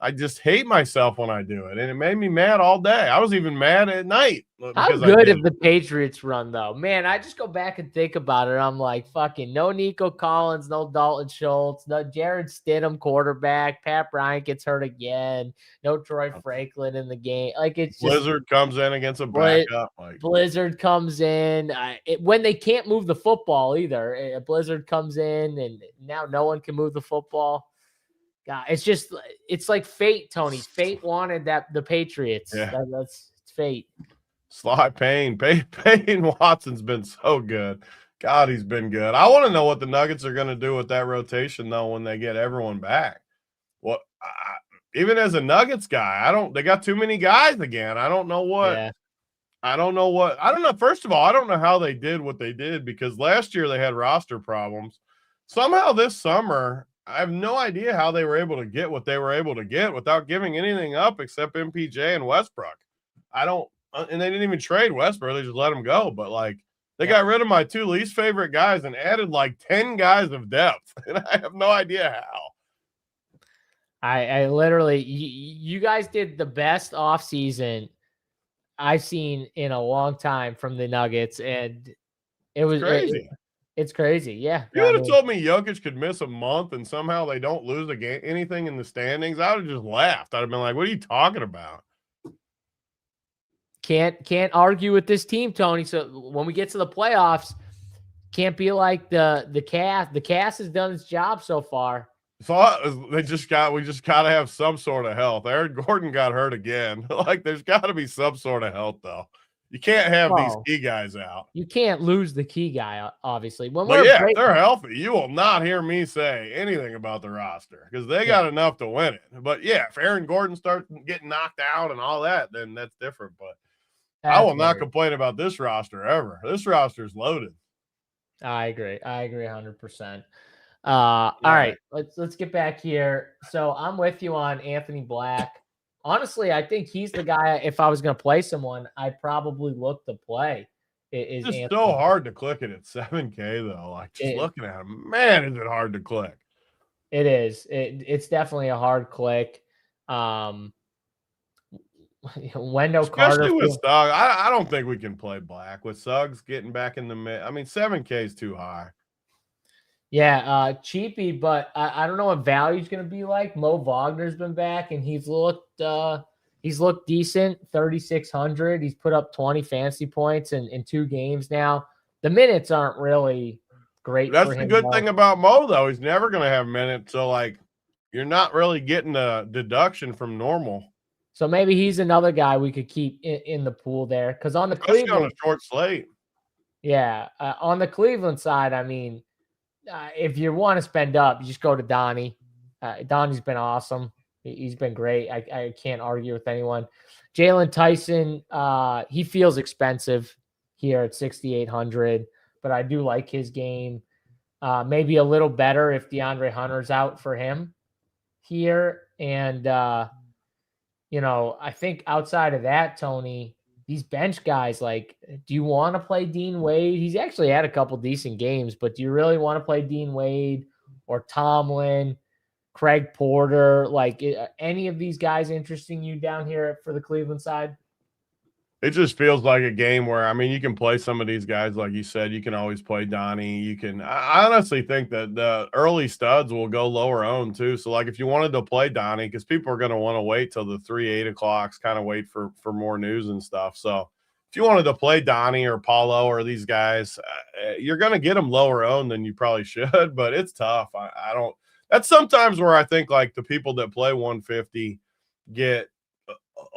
Speaker 2: I just hate myself when I do it, and it made me mad all day. I was even mad at night.
Speaker 1: How good if the Patriots run, though? Man, I just go back and think about it. I'm like, fucking no Nico Collins, no Dalton Schultz, no Jared Stidham quarterback. Pat Bryant gets hurt again. No Troy Franklin in the game. Like, it's just,
Speaker 2: Blizzard comes in against a backup.
Speaker 1: Blizzard comes in. When they can't move the football either. Blizzard comes in, and now no one can move the football. God, it's like fate, Tony. Fate wanted the Patriots.
Speaker 2: Yeah.
Speaker 1: That's fate.
Speaker 2: Sly Payne. Payne Watson's been so good. God, he's been good. I want to know what the Nuggets are going to do with that rotation, though, when they get everyone back. Well, even as a Nuggets guy, they got too many guys again. I don't know what. Yeah. I don't know. First of all, I don't know how they did what they did, because last year they had roster problems. Somehow this summer, I have no idea how they were able to get what they were able to get without giving anything up except MPJ and Westbrook. And they didn't even trade Westbrook. They just let him go. But, like, they got rid of my 2 least favorite guys and added, like, 10 guys of depth. And I have no idea how.
Speaker 1: I literally, you guys did the best offseason I've seen in a long time from the Nuggets. And it was
Speaker 2: crazy.
Speaker 1: It's crazy, yeah.
Speaker 2: You would have told me Jokic could miss a month and somehow they don't lose a game, anything in the standings. I would have just laughed. I'd have been like, "What are you talking about?"
Speaker 1: Can't argue with this team, Tony. So when we get to the playoffs, can't be like the Cast. The Cast has done its job so far.
Speaker 2: So we just got to have some sort of health. Aaron Gordon got hurt again. Like, there's got to be some sort of health, though. You can't have these key guys out.
Speaker 1: You can't lose the key guy, obviously.
Speaker 2: If they're healthy, you will not hear me say anything about the roster because they got enough to win it. But, yeah, if Aaron Gordon starts getting knocked out and all that, then that's different. But I will not complain about this roster ever. This roster is loaded.
Speaker 1: I agree 100%. All right, let's get back here. So I'm with you on Anthony Black. Honestly, I think he's the guy, if I was going to play someone, I'd probably look to play.
Speaker 2: It's just so hard to click it at 7K, though. Like, just looking at him, man, is it hard to click.
Speaker 1: It is. It's definitely a hard click. Wendell
Speaker 2: Especially
Speaker 1: Carter.
Speaker 2: with Suggs. I don't think we can play black. With Suggs getting back in the mid. I mean, 7K is too high.
Speaker 1: Yeah, cheapy, but I don't know what value's going to be like. Mo Wagner's been back, and he's looked decent, 3,600. He's put up 20 fantasy points in 2 games now. The minutes aren't really great
Speaker 2: That's
Speaker 1: for
Speaker 2: the
Speaker 1: him.
Speaker 2: good thing about Mo, though. He's never going to have minutes. So, like, you're not really getting a deduction from normal.
Speaker 1: So maybe he's another guy we could keep in the pool there. Because on the
Speaker 2: Especially
Speaker 1: Cleveland,
Speaker 2: on a short slate.
Speaker 1: yeah, on the Cleveland side, I mean, if you want to spend up, you just go to Donnie. Donnie's been awesome. He's been great. I can't argue with anyone. Jalen Tyson, he feels expensive here at 6,800, but I do like his game. Maybe a little better if DeAndre Hunter's out for him here. And, I think outside of that, Tony, these bench guys, like, do you want to play Dean Wade? He's actually had a couple decent games, but do you really want to play Dean Wade or Tomlin, Craig Porter? Like, any of these guys interesting you down here for the Cleveland side?
Speaker 2: It just feels like a game where, I mean, you can play some of these guys. Like you said, you can always play Donnie. I honestly think that the early studs will go lower owned too. So, like, if you wanted to play Donnie, because people are going to want to wait till the 8 o'clocks, kind of wait for more news and stuff. So, if you wanted to play Donnie or Paulo or these guys, you're going to get them lower owned than you probably should, but it's tough. I don't, that's sometimes where I think, like, the people that play 150 get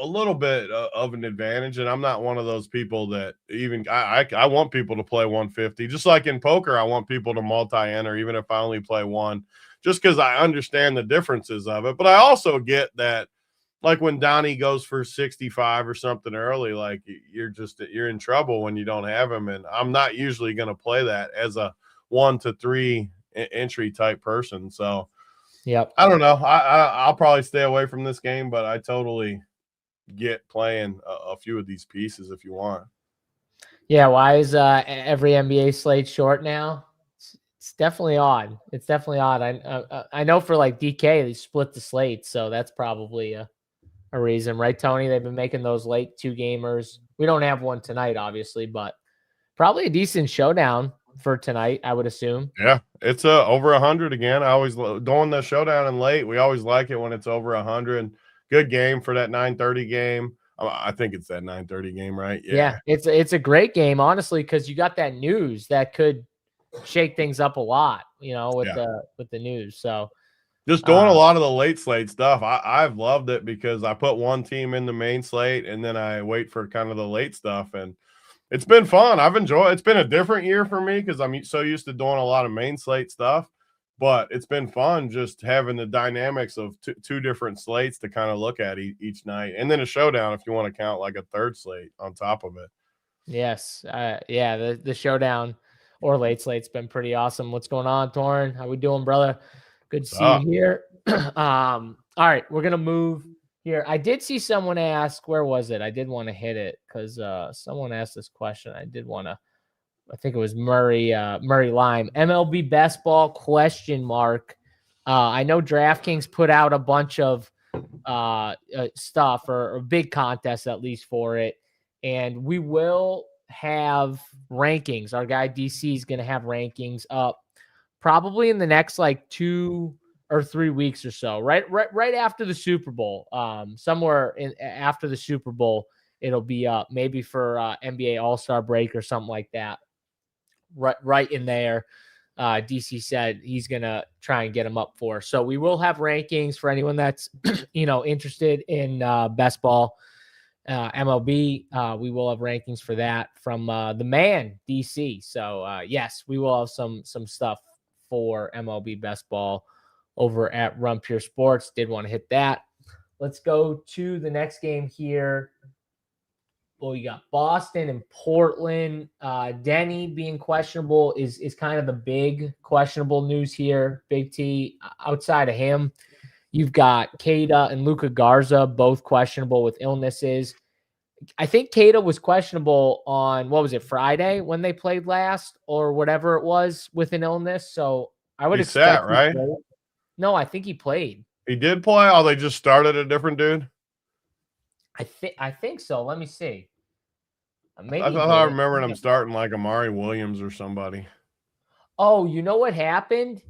Speaker 2: a little bit of an advantage, and I'm not one of those people that even I want people to play 150. Just like in poker, I want people to multi-enter even if I only play one, just because I understand the differences of it. But I also get that, like, when Donnie goes for 65 or something early, like, you're in trouble when you don't have him, and I'm not usually going to play that as a 1 to 3 entry type person. So
Speaker 1: Yep.
Speaker 2: I don't know. I'll probably stay away from this game, but I totally get playing a few of these pieces if you want.
Speaker 1: Yeah, why is every NBA slate short now? It's definitely odd. It's definitely odd. I know for like DK they split the slate, so that's probably a reason, right, Tony? They've been making those late 2 gamers. We don't have one tonight, obviously, but probably a decent showdown for tonight, I would assume.
Speaker 2: Yeah, it's over 100 again. I always doing the showdown in late. We always like it when it's over 100. Good game for that 9:30 game. I think it's that 9:30 game, right?
Speaker 1: Yeah, it's a great game, honestly, because you got that news that could shake things up a lot, with the news. So
Speaker 2: just doing a lot of the late slate stuff. I've loved it because I put one team in the main slate and then I wait for kind of the late stuff, and it's been fun. I've enjoyed it. It's been a different year for me because I'm so used to doing a lot of main slate stuff. But it's been fun just having the dynamics of two different slates to kind of look at each night. And then a showdown if you want to count like a third slate on top of it.
Speaker 1: Yes. The showdown or late slate's been pretty awesome. What's going on, Torrin? How we doing, brother? Good to see you here. All right, we're going to move here. I did see someone ask, where was it? I did want to hit it because someone asked this question. I think it was Murray Lime. MLB best ball ? I know DraftKings put out a bunch of stuff or big contests at least for it, and we will have rankings. Our guy DC is going to have rankings up probably in the next like 2 or 3 weeks or so, right after the Super Bowl. After the Super Bowl, it'll be up maybe for NBA All-Star break or something like that. Right in there. DC said he's going to try and get them up for. So we will have rankings for anyone that's, interested in best ball, MLB. We will have rankings for that from the man, DC. So yes, we will have some stuff for MLB best ball over at Run Pure Sports. Did want to hit that. Let's go to the next game here. Well, you got Boston and Portland. Denny being questionable is kind of the big questionable news here. Big T. Outside of him, you've got Keita and Luka Garza, both questionable with illnesses. I think Keita was questionable on, Friday when they played last or whatever it was with an illness. So I would expect
Speaker 2: right?
Speaker 1: No, I think he played.
Speaker 2: He did play? Oh, they just started a different dude?
Speaker 1: I think so. Let me see. Maybe
Speaker 2: I
Speaker 1: he
Speaker 2: thought I
Speaker 1: didn't.
Speaker 2: remembered him starting like Amari Williams or somebody.
Speaker 1: Oh, you know what happened?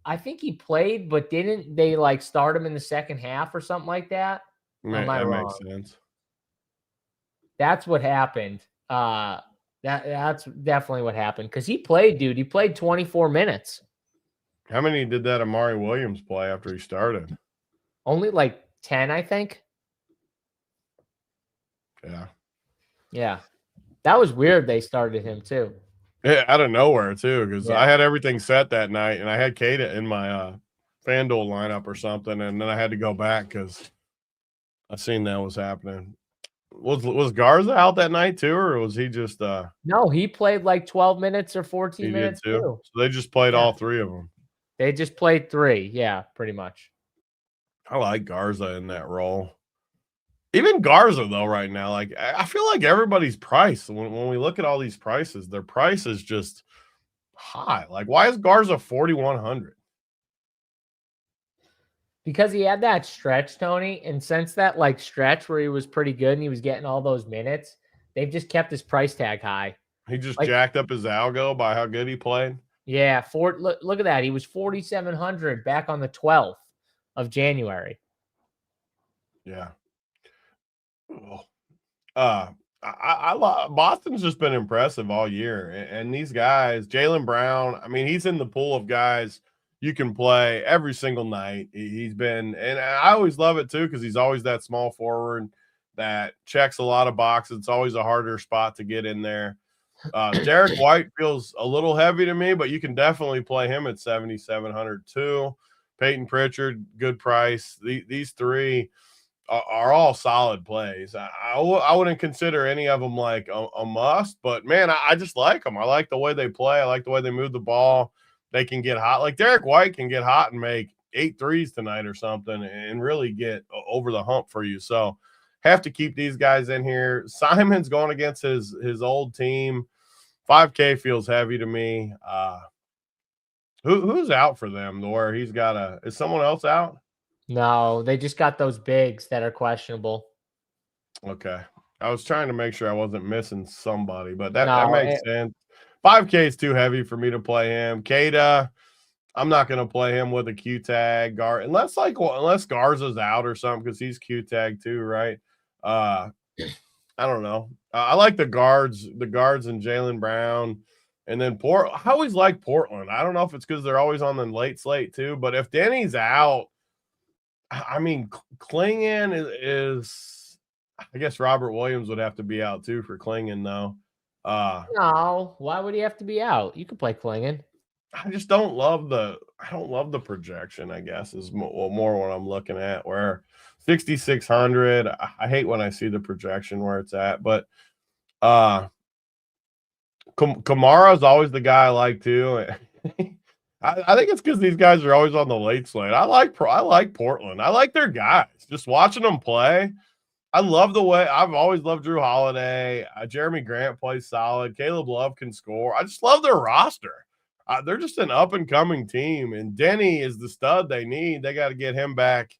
Speaker 1: I think he played, but didn't they like start him in the second half or something like that? Or am I
Speaker 2: That makes
Speaker 1: wrong?
Speaker 2: sense.
Speaker 1: That's what happened. That's definitely what happened because he played, dude. He played 24 minutes.
Speaker 2: How many did that Amari Williams play after he started?
Speaker 1: Only like 10, I think.
Speaker 2: Yeah.
Speaker 1: Yeah. That was weird they started him too.
Speaker 2: Yeah, out of nowhere too, because
Speaker 1: Yeah.
Speaker 2: I had everything set that night, and I had Kata in my FanDuel lineup or something, and then I had to go back because I seen that was happening. Was Garza out that night too, or was he just
Speaker 1: No, he played like 12 minutes or
Speaker 2: he
Speaker 1: 14
Speaker 2: did
Speaker 1: minutes
Speaker 2: too?
Speaker 1: too.
Speaker 2: So they just played
Speaker 1: Yeah.
Speaker 2: all three of them.
Speaker 1: They just played 3. Yeah, pretty much.
Speaker 2: I like Garza in that role. Even Garza though, right now, like I feel like everybody's price when we look at all these prices, their price is just high. Like, why is Garza 4,100?
Speaker 1: Because he had that stretch, Tony, and since that like stretch where he was pretty good and he was getting all those minutes, they've just kept his price tag high.
Speaker 2: He just
Speaker 1: Like,
Speaker 2: jacked up his algo by how good he played.
Speaker 1: yeah, look at that. He was 4,700 back on the 12th of January.
Speaker 2: Yeah. Boston's just been impressive all year, and these guys, Jaylen Brown. I mean, he's in the pool of guys you can play every single night. He's been, and I always love it too because he's always that small forward that checks a lot of boxes. It's always a harder spot to get in there. Derek White feels a little heavy to me, but you can definitely play him at 7,700 too. Peyton Pritchard, good price. These three are all solid plays. I wouldn't consider any of them like a must, but man, I just like them. I like the way they play. I like the way they move the ball. They can get hot. Like Derek White can get hot and make 8 threes tonight or something and really get over the hump for you. So have to keep these guys in here. Simon's going against his old team. 5K feels heavy to me. Who's out for them where he's got is someone else out?
Speaker 1: No, they just got those bigs that are questionable.
Speaker 2: Okay. I was trying to make sure I wasn't missing somebody, but that
Speaker 1: No,
Speaker 2: makes sense. 5K is too heavy for me to play him. Kata, I'm not going to play him with a Q tag. Unless Garza's out or something because he's Q tag too, right? I don't know. I like the guards and Jaylen Brown. And then I always like Portland. I don't know if it's because they're always on the late slate too, but if Denny's out, I mean, Klingon is I guess Robert Williams would have to be out too for Klingon, though.
Speaker 1: no. Why would he have to be out? You could play Klingon.
Speaker 2: I just don't love the projection, I guess, is more what I'm looking at. Where 6,600, I hate when I see the projection where it's at, but Kamara's always the guy I like too. I think it's because these guys are always on the late slate. I like Portland. I like their guys. Just watching them play. I love the way I've always loved Drew Holiday. Jeremy Grant plays solid. Caleb Love can score. I just love their roster. They're just an up and coming team, and Denny is the stud they need. They got to get him back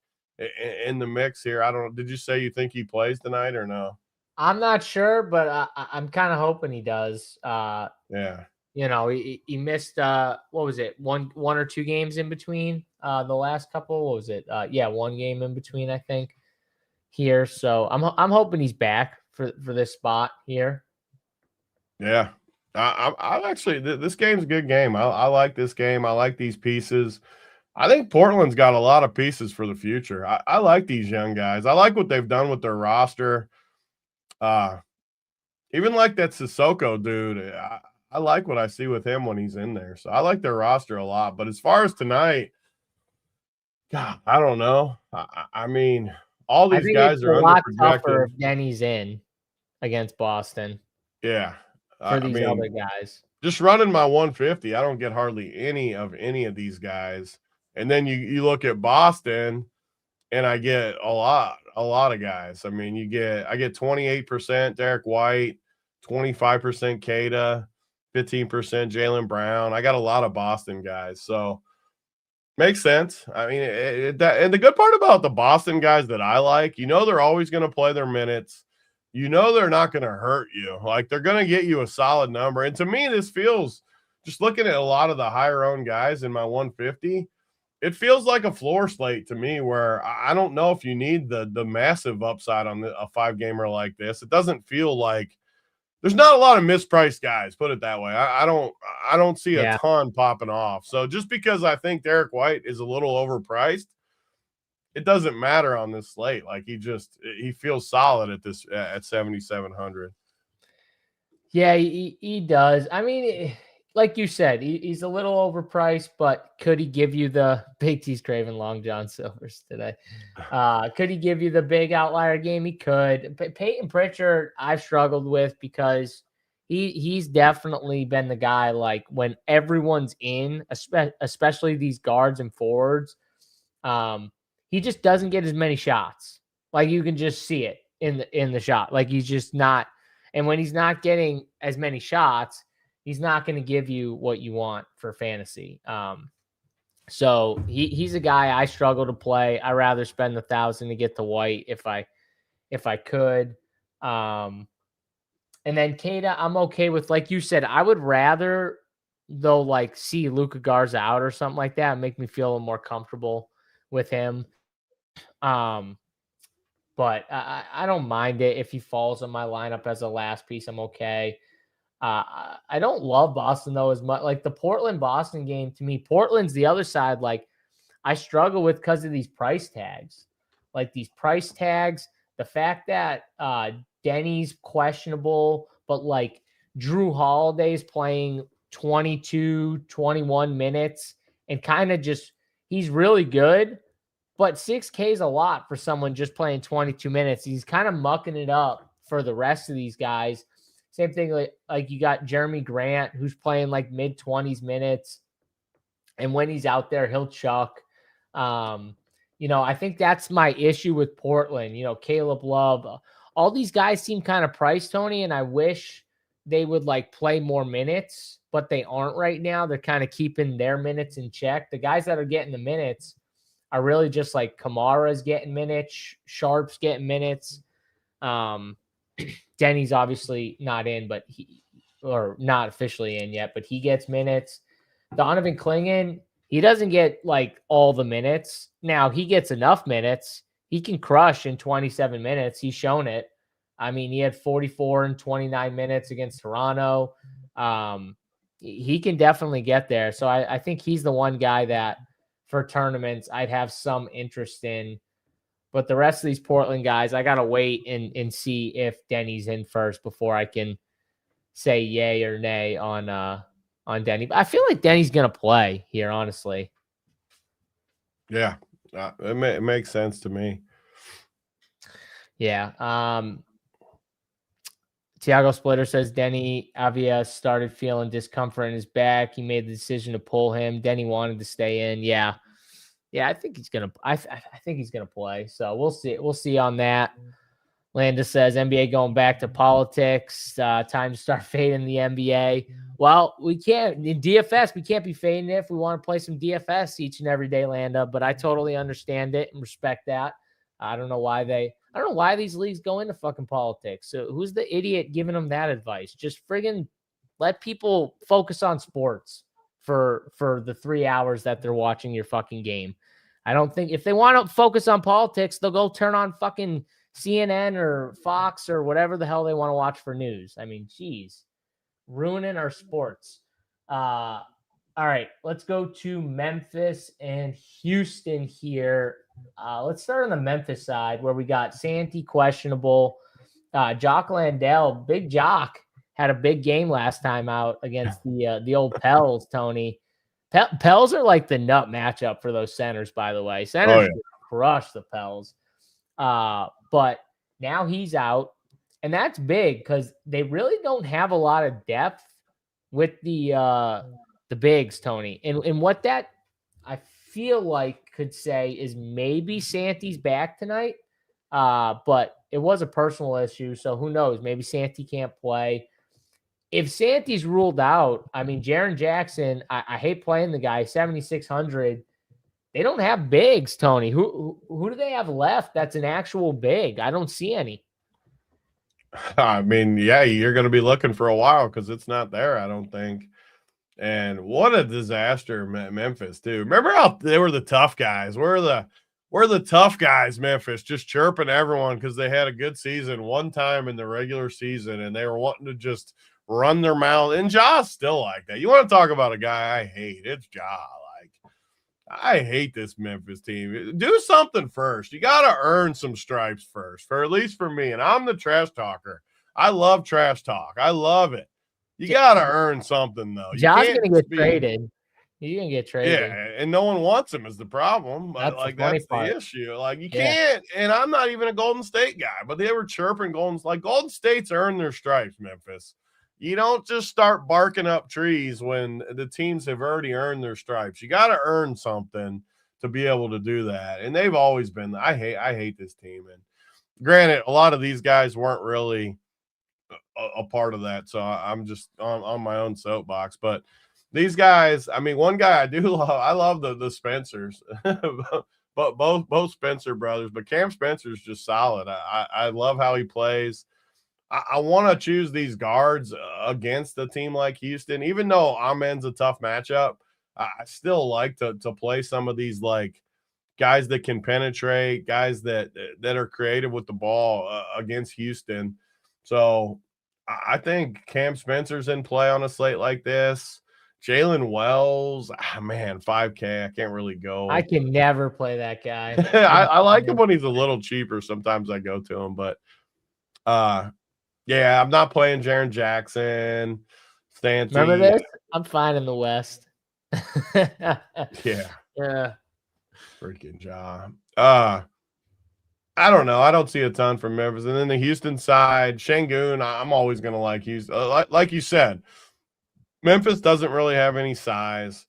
Speaker 2: in the mix here. I don't know. Did you say you think he plays tonight or no?
Speaker 1: I'm not sure, but I'm kind of hoping he does.
Speaker 2: Yeah.
Speaker 1: You know, he missed what was it? One or two games in between the last couple. What was it? Yeah, one game in between, I think. Here, so I'm hoping he's back for this spot here.
Speaker 2: Yeah, I actually this game's a good game. I like this game. I like these pieces. I think Portland's got a lot of pieces for the future. I like these young guys. I like what they've done with their roster. Even like that Sissoko dude. I like what I see with him when he's in there. So I like their roster a lot. But as far as tonight, God, I don't know. I mean, all these guys are
Speaker 1: a lot tougher
Speaker 2: underprojected.
Speaker 1: if Denny's in against Boston.
Speaker 2: Yeah,
Speaker 1: for these other guys.
Speaker 2: Just running my 150, I don't get hardly any of these guys. And then you look at Boston, and I get a lot of guys. I mean, I get 28% Derek White, 25% Kata, 15% Jaylen Brown. I got a lot of Boston guys. So Makes sense. I mean, and the good part about the Boston guys that I like, they're always going to play their minutes. They're not going to hurt you. Like, they're going to get you a solid number. And to me, this feels, just looking at a lot of the higher owned guys in my 150, it feels like a floor slate to me, where I don't know if you need the massive upside on a 5-gamer like this. It doesn't feel like there's not a lot of mispriced guys, put it that way. I don't see a ton popping off. So just because I think Derek White is a little overpriced, it doesn't matter on this slate. Like, he feels solid at 7,700.
Speaker 1: Yeah, he does. I mean, like you said, he's a little overpriced, but could he give you the Big T's craving Long John Silvers today? Could he give you the big outlier game? He could. But Peyton Pritchard, I've struggled with because he's definitely been the guy, like, when everyone's in, especially these guards and forwards, he just doesn't get as many shots. Like, you can just see it in the shot. Like, he's just not. And when he's not getting as many shots, he's not going to give you what you want for fantasy. So he's a guy I struggle to play. I rather spend $1,000 to get the White if I could. And then Keita, I'm okay with, like you said. I would rather, though, like, see Luka Garza out or something like that and make me feel a little more comfortable with him. But I don't mind it if he falls in my lineup as a last piece. I'm okay. I don't love Boston, though, as much. Like, the Portland-Boston game, to me, Portland's the other side. Like, I struggle with because of these price tags. Like, these price tags, the fact that Denny's questionable, but, like, Drew Holiday's playing 22, 21 minutes and kind of just – he's really good. But 6K is a lot for someone just playing 22 minutes. He's kind of mucking it up for the rest of these guys. Same thing, like you got Jeremy Grant, who's playing like mid-20s minutes. And when he's out there, he'll chuck. I think that's my issue with Portland. Caleb Love. All these guys seem kind of priced, Tony, and I wish they would, like, play more minutes, but they aren't right now. They're kind of keeping their minutes in check. The guys that are getting the minutes are really just like Kamara's getting minutes, Sharp's getting minutes. Denny's obviously not in, or not officially in yet, but he gets minutes. Donovan Clingan, he doesn't get, like, all the minutes. Now, he gets enough minutes. He can crush in 27 minutes. He's shown it. I mean, he had 44 and 29 minutes against Toronto. He can definitely get there. So I think he's the one guy that, for tournaments, I'd have some interest in. But the rest of these Portland guys, I got to wait and see if Denny's in first before I can say yay or nay on Denny. But I feel like Denny's going to play here, honestly.
Speaker 2: Yeah, it makes sense to me.
Speaker 1: Yeah. Tiago Splitter says Denny Avia started feeling discomfort in his back. He made the decision to pull him. Denny wanted to stay in. Yeah, I think he's gonna. I think he's gonna play. So we'll see. We'll see on that. Landis says NBA going back to politics. Time to start fading the NBA. Well, we can't in DFS. We can't be fading it if we want to play some DFS each and every day, Landa. But I totally understand it and respect that. I don't know why these leagues go into fucking politics. So who's the idiot giving them that advice? Just friggin' let people focus on sports for the 3 hours that they're watching your fucking game. I don't think if they want to focus on politics, they'll go turn on fucking CNN or Fox or whatever the hell they want to watch for news. I mean, geez, ruining our sports. All right, let's go to Memphis and Houston here. Let's start on the Memphis side where we got Santi questionable. Jock Landale, Big Jock, had a big game last time out against the old Pels, Tony. Pels are like the nut matchup for those centers, by the way. Centers crush the Pels. But now he's out, and that's big because they really don't have a lot of depth with the bigs, Tony. And what that I feel like could say is maybe Santi's back tonight, but it was a personal issue, so who knows? Maybe Santi can't play. If Santi's ruled out, I mean, Jaren Jackson, I hate playing the guy, 7,600. they don't have bigs, Tony. Who do they have left that's an actual big? I don't see any.
Speaker 2: I mean, yeah, you're going to be looking for a while because it's not there, I don't think. And what a disaster, Memphis, too. Remember how they were the tough guys? We're the tough guys, Memphis, just chirping everyone because they had a good season one time in the regular season, and they were wanting to just run their mouth. And Ja's still like that. You want to talk about a guy I hate? It's Ja. Like, I hate this Memphis team. Do something first. You got to earn some stripes first, for at least for me. And I'm the trash talker. I love trash talk. I love it. You got to earn something, though.
Speaker 1: Ja's going to get traded. He's going to get traded.
Speaker 2: Yeah, and no one wants him is the problem.
Speaker 1: That's
Speaker 2: the issue. Like, you can't, and I'm not even a Golden State guy, but they were chirping Golden State's earned their stripes, Memphis. You don't just start barking up trees when the teams have already earned their stripes. You got to earn something to be able to do that. And they've always been, I hate this team. And granted, a lot of these guys weren't really a part of that. So I'm just on my own soapbox, but these guys, I mean, one guy I do love, I love the Spencers, but both Spencer brothers, but Cam Spencer's just solid. I love how he plays. I want to choose these guards against a team like Houston, even though Amen's a tough matchup. I still like to play some of these like guys that can penetrate, guys that are creative with the ball against Houston. So I think Cam Spencer's in play on a slate like this. Jalen Wells, man, 5K. I can't really go.
Speaker 1: I can never play that guy.
Speaker 2: I like him when he's a little cheaper. Sometimes I go to him, but yeah, I'm not playing Jaren Jackson. Stanton.
Speaker 1: Remember this? I'm fine in the West.
Speaker 2: Yeah. Freaking Ja. I don't know. I don't see a ton from Memphis. And then the Houston side, Şengün, I'm always going to like Houston. Like you said, Memphis doesn't really have any size.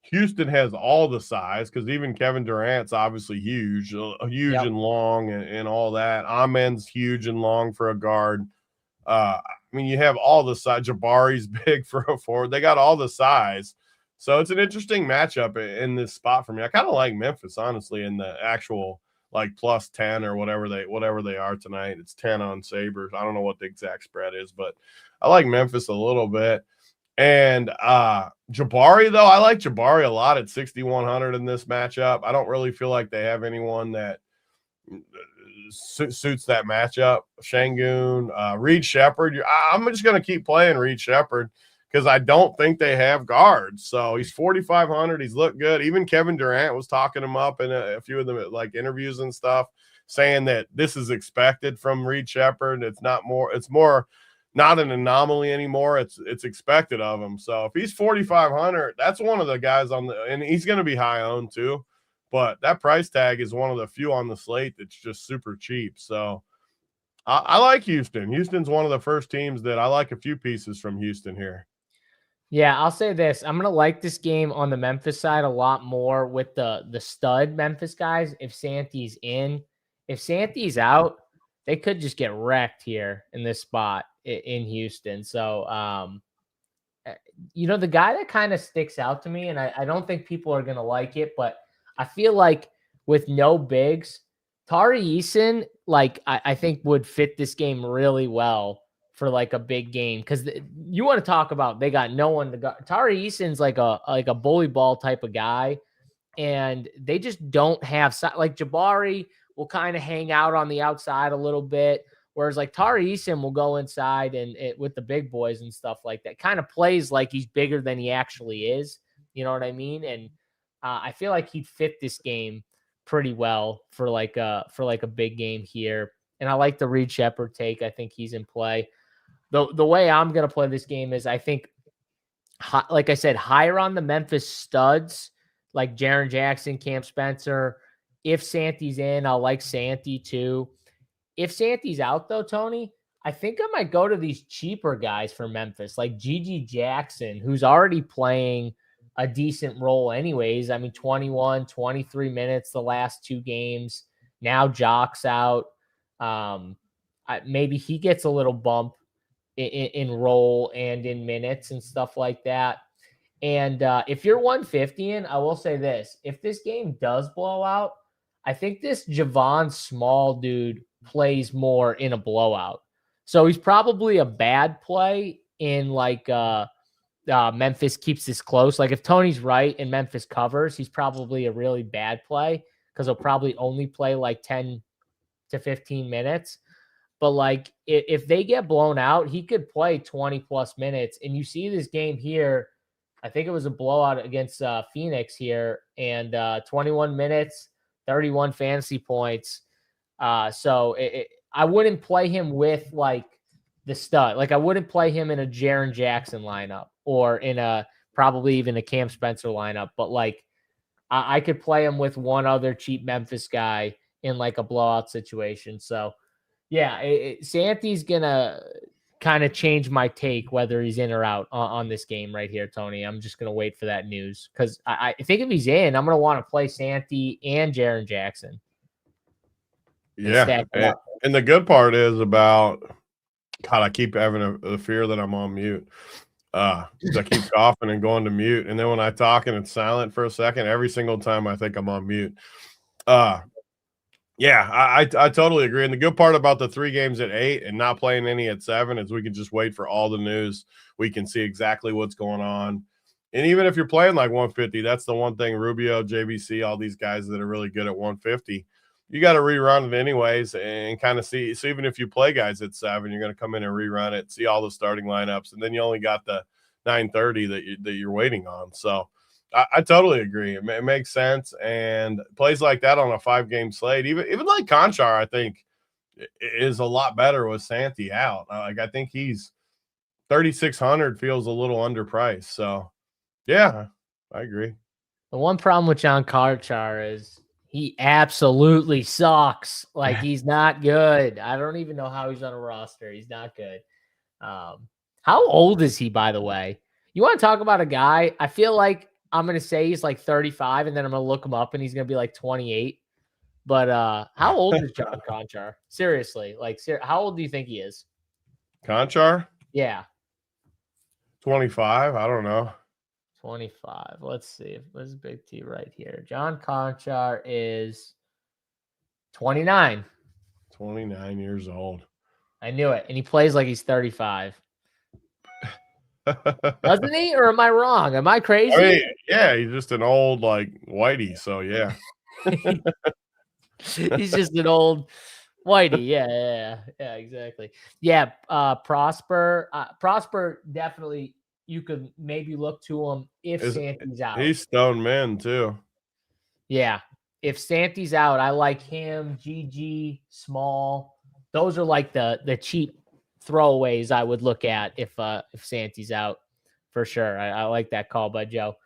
Speaker 2: Houston has all the size because even Kevin Durant's obviously huge and long and all that. Amen's huge and long for a guard. I mean, you have all the size. Jabari's big for a forward. They got all the size. So it's an interesting matchup in this spot for me. I kind of like Memphis, honestly, in the actual like plus 10 or whatever they are tonight. It's 10 on Sabres. I don't know what the exact spread is, but I like Memphis a little bit. And Jabari, though, I like Jabari a lot at 6,100 in this matchup. I don't really feel like they have anyone that suits that matchup. Şengün, Reed Shepherd. I'm just going to keep playing Reed Shepherd because I don't think they have guards. So he's 4,500. He's looked good. Even Kevin Durant was talking him up in a few of the like interviews and stuff, saying that this is expected from Reed Shepherd. It's more not an anomaly anymore. It's expected of him. So if he's 4,500, that's one of the guys and he's going to be high owned too. But that price tag is one of the few on the slate that's just super cheap. So I like Houston. Houston's one of the first teams that I like a few pieces from Houston here.
Speaker 1: Yeah, I'll say this. I'm going to like this game on the Memphis side a lot more with the stud Memphis guys if Santi's in. If Santi's out, they could just get wrecked here in this spot in Houston. So, the guy that kind of sticks out to me, and I don't think people are going to like it, but I feel like with no bigs, Tari Eason, like I think would fit this game really well for like a big game because you want to talk about they got no one to go. Tari Eason's like a bully ball type of guy, and they just don't have like Jabari will kind of hang out on the outside a little bit, whereas like Tari Eason will go inside and with the big boys and stuff like that. Kind of plays like he's bigger than he actually is. You know what I mean? And I feel like he'd fit this game pretty well for like a big game here. And I like the Reed Shepherd take. I think he's in play. The way I'm going to play this game is I think, like I said, higher on the Memphis studs, like Jaren Jackson, Cam Spencer. If Santi's in, I'll like Santi too. If Santi's out though, Tony, I think I might go to these cheaper guys for Memphis, like Gigi Jackson, who's already playing a decent role anyways. I mean, 21, 23 minutes the last two games. Now Jock's out. Maybe he gets a little bump in role and in minutes and stuff like that. And if you're 150 in, I will say this. If this game does blow out, I think this Javon Small dude plays more in a blowout. So he's probably a bad play in like Memphis keeps this close. Like if Tony's right and Memphis covers, he's probably a really bad play because he'll probably only play like 10 to 15 minutes. But like if they get blown out, he could play 20 plus minutes. And you see this game here, I think it was a blowout against Phoenix here, and 21 minutes, 31 fantasy points. So I wouldn't play him with like the stud. Like I wouldn't play him in a Jaren Jackson lineup or in a probably even a Cam Spencer lineup. But like I could play him with one other cheap Memphis guy in like a blowout situation. So yeah, Santi's gonna kind of change my take whether he's in or out on this game right here, Tony. I'm just gonna wait for that news because I think if he's in, I'm gonna want to play Santi and Jaren Jackson.
Speaker 2: Yeah, and the good part is about God, I keep having a fear that I'm on mute. I keep coughing and going to mute, and then when I talk and it's silent for a second, every single time I think I'm on mute. Yeah, I totally agree. And the good part about the 3 games at 8 and not playing any at 7 is we can just wait for all the news. We can see exactly what's going on. And even if you're playing like 150, that's the one thing Rubio, JBC, all these guys that are really good at 150, you got to rerun it anyways and kind of see. So even if you play guys at 7, you're going to come in and rerun it, see all the starting lineups, and then you only got the 9:30 that you're waiting on. So I totally agree. It makes sense. And plays like that on a 5-game slate, even like Conchar, I think is a lot better with Santi out. Like I think he's 3,600 feels a little underpriced. So yeah, I agree.
Speaker 1: The one problem with John Conchar is he absolutely sucks. Like he's not good. I don't even know how he's on a roster. He's not good. How old is he, by the way? You want to talk about a guy? I feel like I'm going to say he's like 35, and then I'm going to look him up, and he's going to be like 28. But how old is John Conchar? Seriously. Like, how old do you think he is?
Speaker 2: Conchar?
Speaker 1: Yeah.
Speaker 2: 25? I don't know.
Speaker 1: 25. Let's see. What's Big T right here? John Conchar is 29.
Speaker 2: 29 years old.
Speaker 1: I knew it. And he plays like he's 35. Doesn't he? Or am I wrong? Am I crazy?
Speaker 2: I mean, yeah, he's just an old like whitey. So yeah.
Speaker 1: He's just an old whitey. Yeah, exactly. Yeah, Prosper definitely. You could maybe look to him if Santi's out.
Speaker 2: He's stone man too.
Speaker 1: Yeah, if Santi's out, I like him. GG Small. Those are like the cheap throwaways I would look at if Santi's out for sure. I like that call by Joe.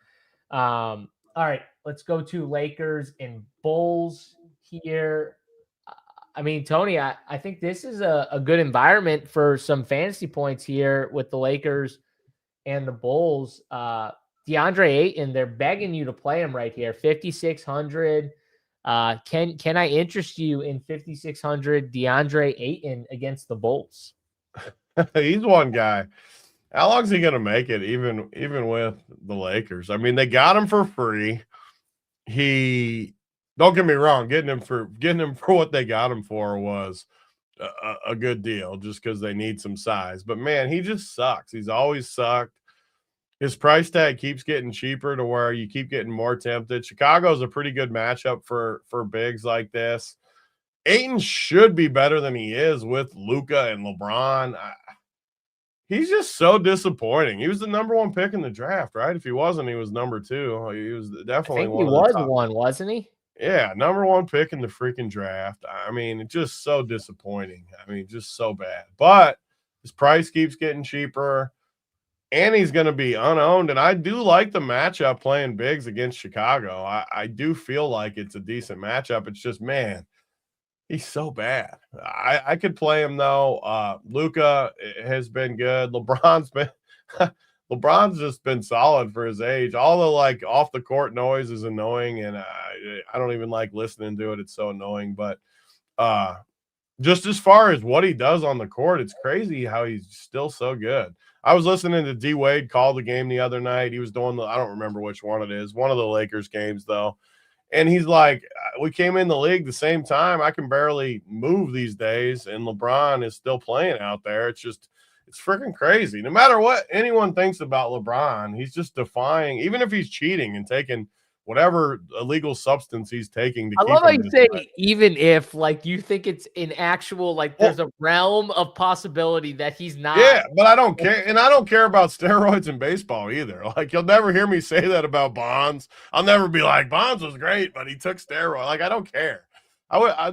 Speaker 1: All right, let's go to Lakers and Bulls here. I mean, Tony, I think this is a good environment for some fantasy points here with the Lakers and the Bulls. DeAndre Ayton, they're begging you to play him right here. 5,600. Can I interest you in 5,600 DeAndre Ayton against the Bulls?
Speaker 2: He's one guy. How long is he going to make it, even with the Lakers? I mean, they got him for free. Don't get me wrong, getting him for what they got him for was a good deal, just because they need some size. But man, he just sucks. He's always sucked. His price tag keeps getting cheaper to where you keep getting more tempted. Chicago's a pretty good matchup for bigs like this. Ayton should be better than he is with Luka and LeBron. He's just so disappointing. He was the number 1 pick in the draft, right? If he wasn't, he was number 2. He was definitely
Speaker 1: I think he was one, wasn't he?
Speaker 2: Yeah, number 1 pick in the freaking draft. I mean, it's just so disappointing. I mean, just so bad. But his price keeps getting cheaper, and he's going to be unowned. And I do like the matchup playing bigs against Chicago. I do feel like it's a decent matchup. It's just, man, he's so bad. I could play him though. Luka has been good. LeBron's just been solid for his age. All the like off the court noise is annoying, and I don't even like listening to it. It's so annoying. But just as far as what he does on the court, it's crazy how he's still so good. I was listening to D Wade call the game the other night. He was doing I don't remember which one it is, one of the Lakers games though. And he's like, we came in the league the same time. I can barely move these days. And LeBron is still playing out there. It's freaking crazy. No matter what anyone thinks about LeBron, he's just defying, even if he's cheating and taking whatever illegal substance he's taking to
Speaker 1: I
Speaker 2: keep
Speaker 1: love how
Speaker 2: him
Speaker 1: you
Speaker 2: this
Speaker 1: say,
Speaker 2: way.
Speaker 1: even if, like, you think it's an actual, like, there's a realm of possibility that he's not.
Speaker 2: Yeah, but I don't care. And I don't care about steroids in baseball either. Like, you'll never hear me say that about Bonds. I'll never be like, Bonds was great, but he took steroids. Like, I don't care.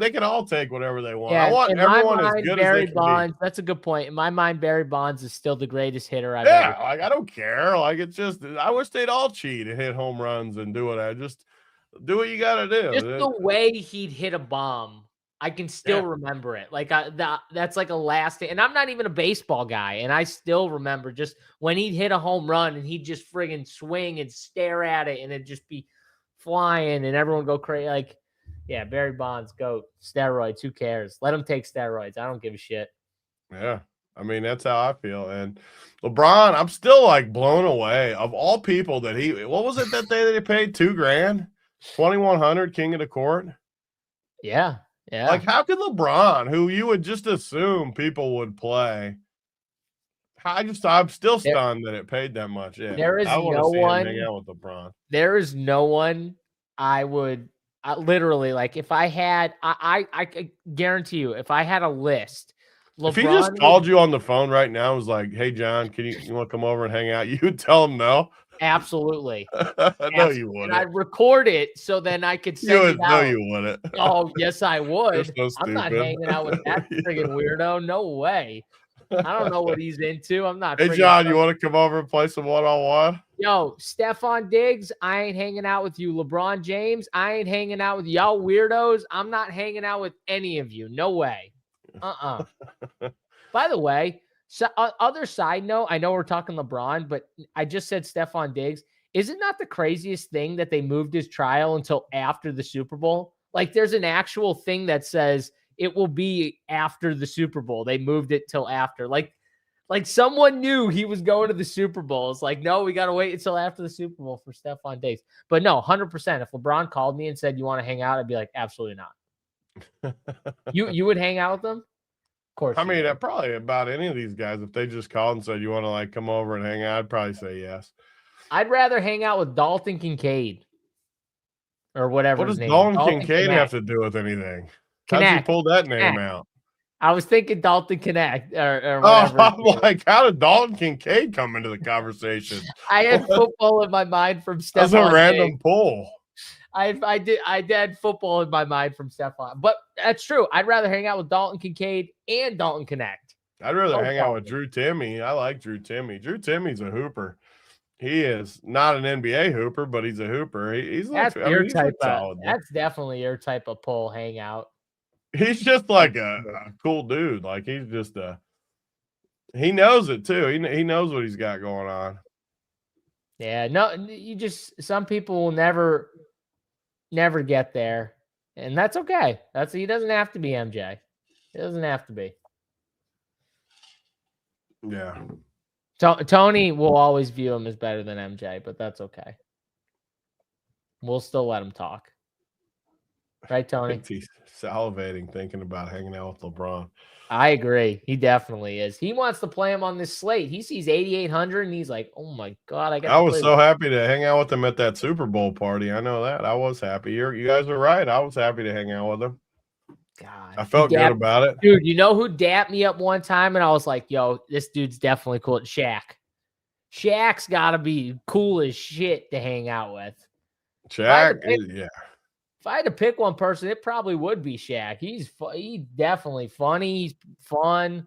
Speaker 2: They can all take whatever they want.
Speaker 1: Yeah,
Speaker 2: I want
Speaker 1: in
Speaker 2: everyone
Speaker 1: my
Speaker 2: as
Speaker 1: mind,
Speaker 2: good
Speaker 1: Barry
Speaker 2: as they can
Speaker 1: Bonds, that's a good point. In my mind, Barry Bonds is still the greatest hitter I've
Speaker 2: be.
Speaker 1: ever
Speaker 2: Yeah, like, I don't care. Like, it's just, I wish they'd all cheat and hit home runs and do it. Just do what you got to do.
Speaker 1: Just the way he'd hit a bomb, I can still remember it. Like, that's like a lasting. And I'm not even a baseball guy, and I still remember just when he'd hit a home run and he'd just friggin' swing and stare at it, and it'd just be flying, and everyone go crazy. Like, yeah, Barry Bonds, GOAT. Steroids, who cares? Let him take steroids. I don't give a shit.
Speaker 2: Yeah. I mean, that's how I feel. And LeBron, I'm still like blown away. Of all people that what was it that day that he paid $2,000? 2,100 king of the court.
Speaker 1: Yeah. Yeah.
Speaker 2: Like, how could LeBron, who you would just assume people would play, I'm still stunned that it paid that much. Yeah,
Speaker 1: there is
Speaker 2: I want
Speaker 1: no
Speaker 2: to see him
Speaker 1: one.
Speaker 2: hang out with LeBron.
Speaker 1: There is no one I would literally, like, if I had, I could guarantee you, if I had a list, LeBron
Speaker 2: If he just called you on the phone right now and was like, "Hey, John, you want to come over and hang out?" You would tell him no.
Speaker 1: Absolutely.
Speaker 2: No, you wouldn't.
Speaker 1: And I'd record it so then I could send it out.
Speaker 2: No, you wouldn't.
Speaker 1: Oh, yes, I would.
Speaker 2: You're so
Speaker 1: I'm not
Speaker 2: stupid.
Speaker 1: hanging out with that friggin' weirdo. No way. I don't know what he's into. I'm not.
Speaker 2: Hey, John, you want to come over and play some one-on-one?
Speaker 1: Yo, Stephon Diggs, I ain't hanging out with you. LeBron James, I ain't hanging out with y'all weirdos. I'm not hanging out with any of you. No way. By the way, so, other side note, I know we're talking LeBron, but I just said Stephon Diggs. Is it not the craziest thing that they moved his trial until after the Super Bowl? Like, there's an actual thing that says it will be after the Super Bowl. They moved it till after. Like someone knew he was going to the Super Bowl. It's like, no, we got to wait until after the Super Bowl for Stephon Diggs. But no, 100%. If LeBron called me and said, you want to hang out? I'd be like, absolutely not. You would hang out with them? Of course.
Speaker 2: I mean, probably about any of these guys. If they just called and said, you want to like come over and hang out, I'd probably say yes.
Speaker 1: I'd rather hang out with Dalton Kincaid or whatever.
Speaker 2: What does
Speaker 1: his name
Speaker 2: Dalton
Speaker 1: is.
Speaker 2: Kincaid have to do with anything? How'd
Speaker 1: Connect.
Speaker 2: you pull that name out?
Speaker 1: I was thinking Dalton Connect or
Speaker 2: whatever.
Speaker 1: I'm
Speaker 2: like, how did Dalton Kincaid come into the conversation?
Speaker 1: I had football in my mind from Stephon.
Speaker 2: That's a random pull.
Speaker 1: I did football in my mind from Stephon, but that's true. I'd rather hang out with Dalton Kincaid and Dalton Connect.
Speaker 2: I'd rather hang out with Drew Timme. I like Drew Timme. Drew Timme's a hooper. He is not an NBA hooper, but he's a hooper. He's
Speaker 1: that's
Speaker 2: like,
Speaker 1: your type of. That's definitely your type of pull hangout.
Speaker 2: He's just like a cool dude. Like, he's just he knows it too. He knows what he's got going on.
Speaker 1: Yeah, no, some people will never get there, and that's okay. He doesn't have to be MJ. He doesn't have to be.
Speaker 2: Yeah.
Speaker 1: Tony will always view him as better than MJ, but that's okay. We'll still let him talk. Right, Tony?
Speaker 2: He's salivating thinking about hanging out with LeBron.
Speaker 1: I agree. He definitely is. He wants to play him on this slate. He sees 8,800 and he's like, "Oh my god,
Speaker 2: I was so happy to hang out with him at that Super Bowl party. I know that. I was happy. You guys are right. I was happy to hang out with him.
Speaker 1: God,
Speaker 2: I felt good about it.
Speaker 1: Dude, you know who dapped me up one time and I was like, "Yo, this dude's definitely cool." Shaq. Shaq's got to be cool as shit to hang out with.
Speaker 2: Shaq, yeah.
Speaker 1: If I had to pick one person, it probably would be Shaq. He's definitely funny. He's fun,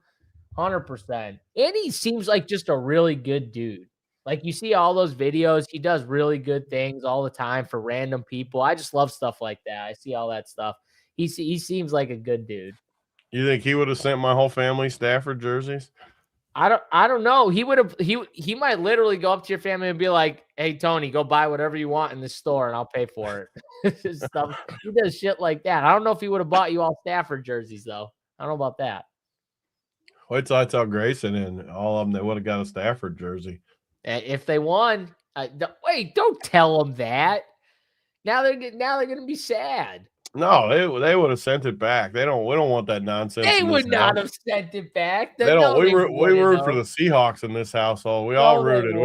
Speaker 1: 100%. And he seems like just a really good dude. Like, you see all those videos. He does really good things all the time for random people. I just love stuff like that. I see all that stuff. He seems like a good dude.
Speaker 2: You think he would have sent my whole family Stafford jerseys?
Speaker 1: I don't know. He would have. He might literally go up to your family and be like, "Hey, Tony, go buy whatever you want in the store, and I'll pay for it." Stuff. He does shit like that. I don't know if he would have bought you all Stafford jerseys though. I don't know about that.
Speaker 2: Wait till I tell Grayson and all of them they would have got a Stafford jersey.
Speaker 1: If they won, wait, don't tell them that. Now they're going to be sad.
Speaker 2: No, they would have sent it back. We don't want that nonsense.
Speaker 1: They
Speaker 2: in
Speaker 1: would
Speaker 2: this
Speaker 1: not
Speaker 2: house.
Speaker 1: have sent it back.
Speaker 2: They don't. We root for
Speaker 1: have.
Speaker 2: the Seahawks in this household. We all rooted.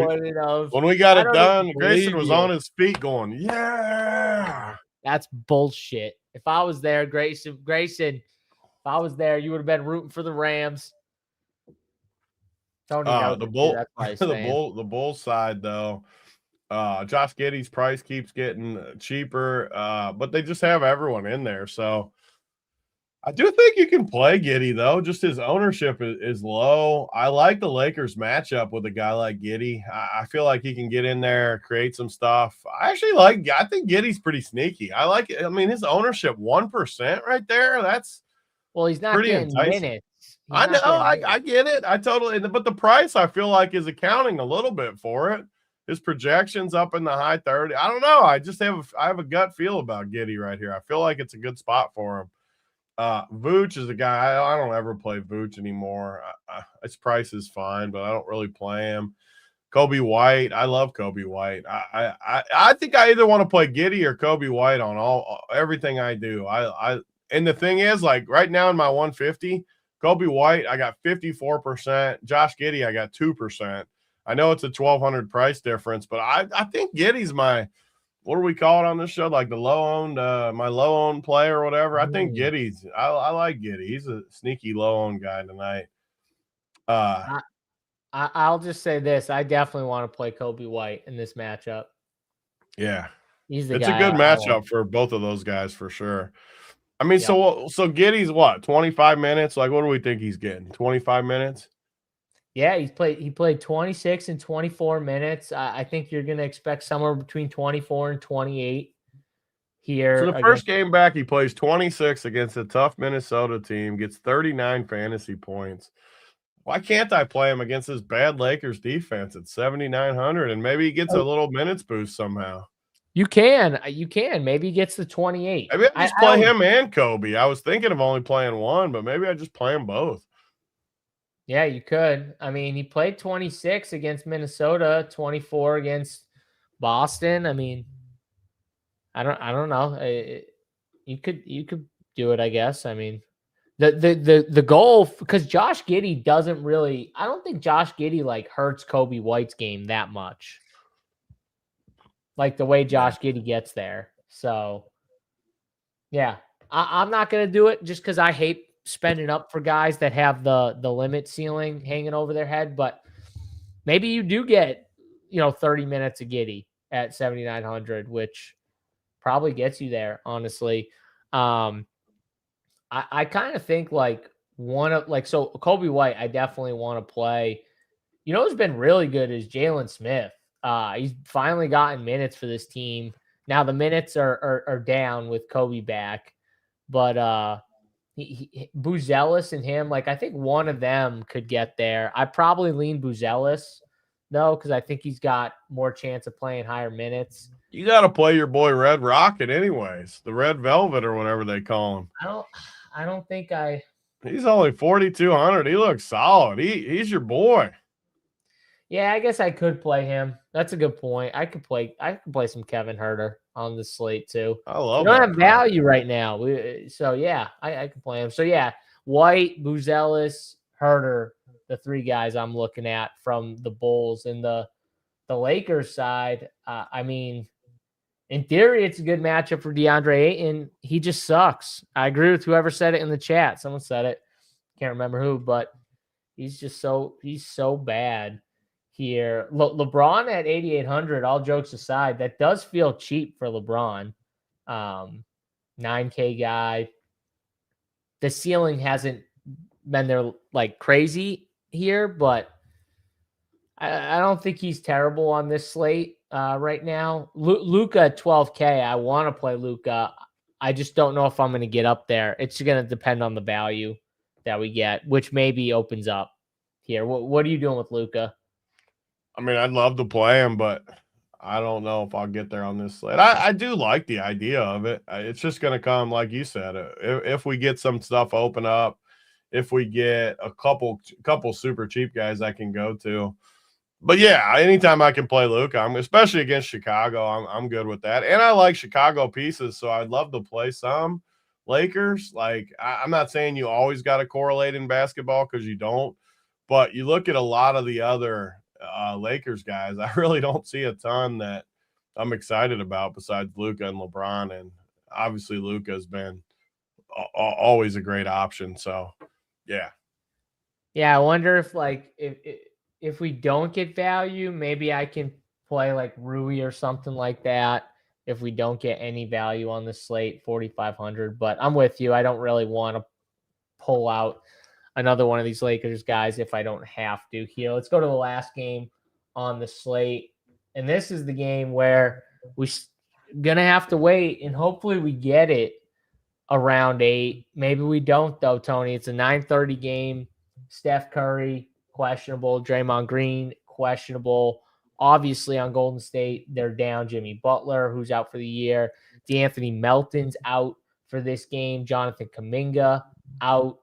Speaker 2: When we got it done, Grayson was on his feet going, "Yeah."
Speaker 1: That's bullshit. If I was there, Grayson, if I was there, you would have been rooting for the Rams. Tony knows
Speaker 2: the bull side though. Josh Giddey's price keeps getting cheaper, but they just have everyone in there. So I do think you can play Giddey though. Just his ownership is low. I like the Lakers matchup with a guy like Giddey. I feel like he can get in there, create some stuff. I think Giddey's pretty sneaky. I like it. I mean, his ownership 1% right there. That's
Speaker 1: he's not
Speaker 2: pretty
Speaker 1: getting
Speaker 2: enticing.
Speaker 1: minutes.
Speaker 2: I know. I get it. I totally. But the price I feel like is accounting a little bit for it. His projections up in the high 30. I don't know. I have a gut feel about Giddey right here. I feel like it's a good spot for him. Vooch is a guy I don't ever play Vooch anymore. His price is fine, but I don't really play him. Kobe White, I love Kobe White. I think I either want to play Giddey or Kobe White on everything I do. And the thing is, like right now in my 150, Kobe White I got 54%. Josh Giddey I got 2%. I know it's a 1,200 price difference, but I think Giddey's my, what do we call it on this show? Like the my low-owned play or whatever. I think Giddey's, I like Giddey. He's a sneaky low-owned guy tonight.
Speaker 1: I'll just say this. I definitely want to play Kobe White in this matchup.
Speaker 2: Yeah.
Speaker 1: It's
Speaker 2: a good matchup for both of those guys for sure. I mean, so Giddey's what, 25 minutes? Like, what do we think he's getting? 25 minutes?
Speaker 1: Yeah, he played 26 and 24 minutes. I think you're going to expect somewhere between 24 and 28 here.
Speaker 2: So the first game back, he plays 26 against a tough Minnesota team, gets 39 fantasy points. Why can't I play him against this bad Lakers defense at 7,900 and maybe he gets a little minutes boost somehow?
Speaker 1: You can. Maybe he gets the 28.
Speaker 2: Maybe I just play him and Kobe. I was thinking of only playing one, but maybe I just play them both.
Speaker 1: Yeah, you could. I mean, he played 26 against Minnesota, 24 against Boston. I mean, I don't know. You could do it, I guess. I mean, the goal, because Josh Giddey doesn't really. I don't think Josh Giddey like hurts Kobe White's game that much, like the way Josh Giddey gets there. So, yeah, I'm not gonna do it just because I hate spending up for guys that have the limit ceiling hanging over their head. But maybe you do get 30 minutes of Giddey at 7,900, which probably gets you there, honestly. I kind of think so Kobe White, I definitely want to play. Who's been really good is Jalen Smith. He's finally gotten minutes for this team. Now the minutes are down with Kobe back, but Buzelis and him, I think one of them could get there. I probably lean Buzelis though, because I think he's got more chance of playing higher minutes.
Speaker 2: You got to play your boy Red Rocket anyways, the Red Velvet or whatever they call him.
Speaker 1: I don't think
Speaker 2: He's only 4,200. He looks solid. He's your boy.
Speaker 1: Yeah, I guess I could play him. That's a good point. I could play some Kevin Huerter on the slate too.
Speaker 2: I love.
Speaker 1: We don't have value right now. So yeah, I can play him. So yeah, White, Buzelis, Huerter, the three guys I'm looking at from the Bulls. And the Lakers side, I mean, in theory, it's a good matchup for DeAndre Ayton. He just sucks. I agree with whoever said it in the chat. Someone said it. Can't remember who, but he's so bad here. LeBron at 8,800, all jokes aside, that does feel cheap for LeBron. 9K guy. The ceiling hasn't been there crazy here, but I don't think he's terrible on this slate right now. Luka at 12K, I want to play Luka. I just don't know if I'm going to get up there. It's going to depend on the value that we get, which maybe opens up here. What are you doing with Luka?
Speaker 2: I mean, I'd love to play him, but I don't know if I'll get there on this slate. I do like the idea of it. It's just going to come, like you said, if we get some stuff open up, if we get a couple super cheap guys I can go to. But yeah, anytime I can play Luka, especially against Chicago, I'm good with that. And I like Chicago pieces, so I'd love to play some Lakers. Like, I'm not saying you always got to correlate in basketball because you don't, but you look at a lot of the other Lakers guys, I really don't see a ton that I'm excited about besides Luka and LeBron. And obviously Luka has been always a great option. So, yeah.
Speaker 1: Yeah, I wonder if like if we don't get value, maybe I can play like Rui or something like that. If we don't get any value on the slate, 4,500. But I'm with you. I don't really want to pull out another one of these Lakers guys if I don't have to here. Let's go to the last game on the slate. And this is the game where we're going to have to wait, and hopefully we get it around 8. Maybe we don't, though, Tony. It's a 9:30 game. Steph Curry, questionable. Draymond Green, questionable. Obviously, on Golden State, they're down Jimmy Butler, who's out for the year. DeAnthony Melton's out for this game. Jonathan Kuminga out.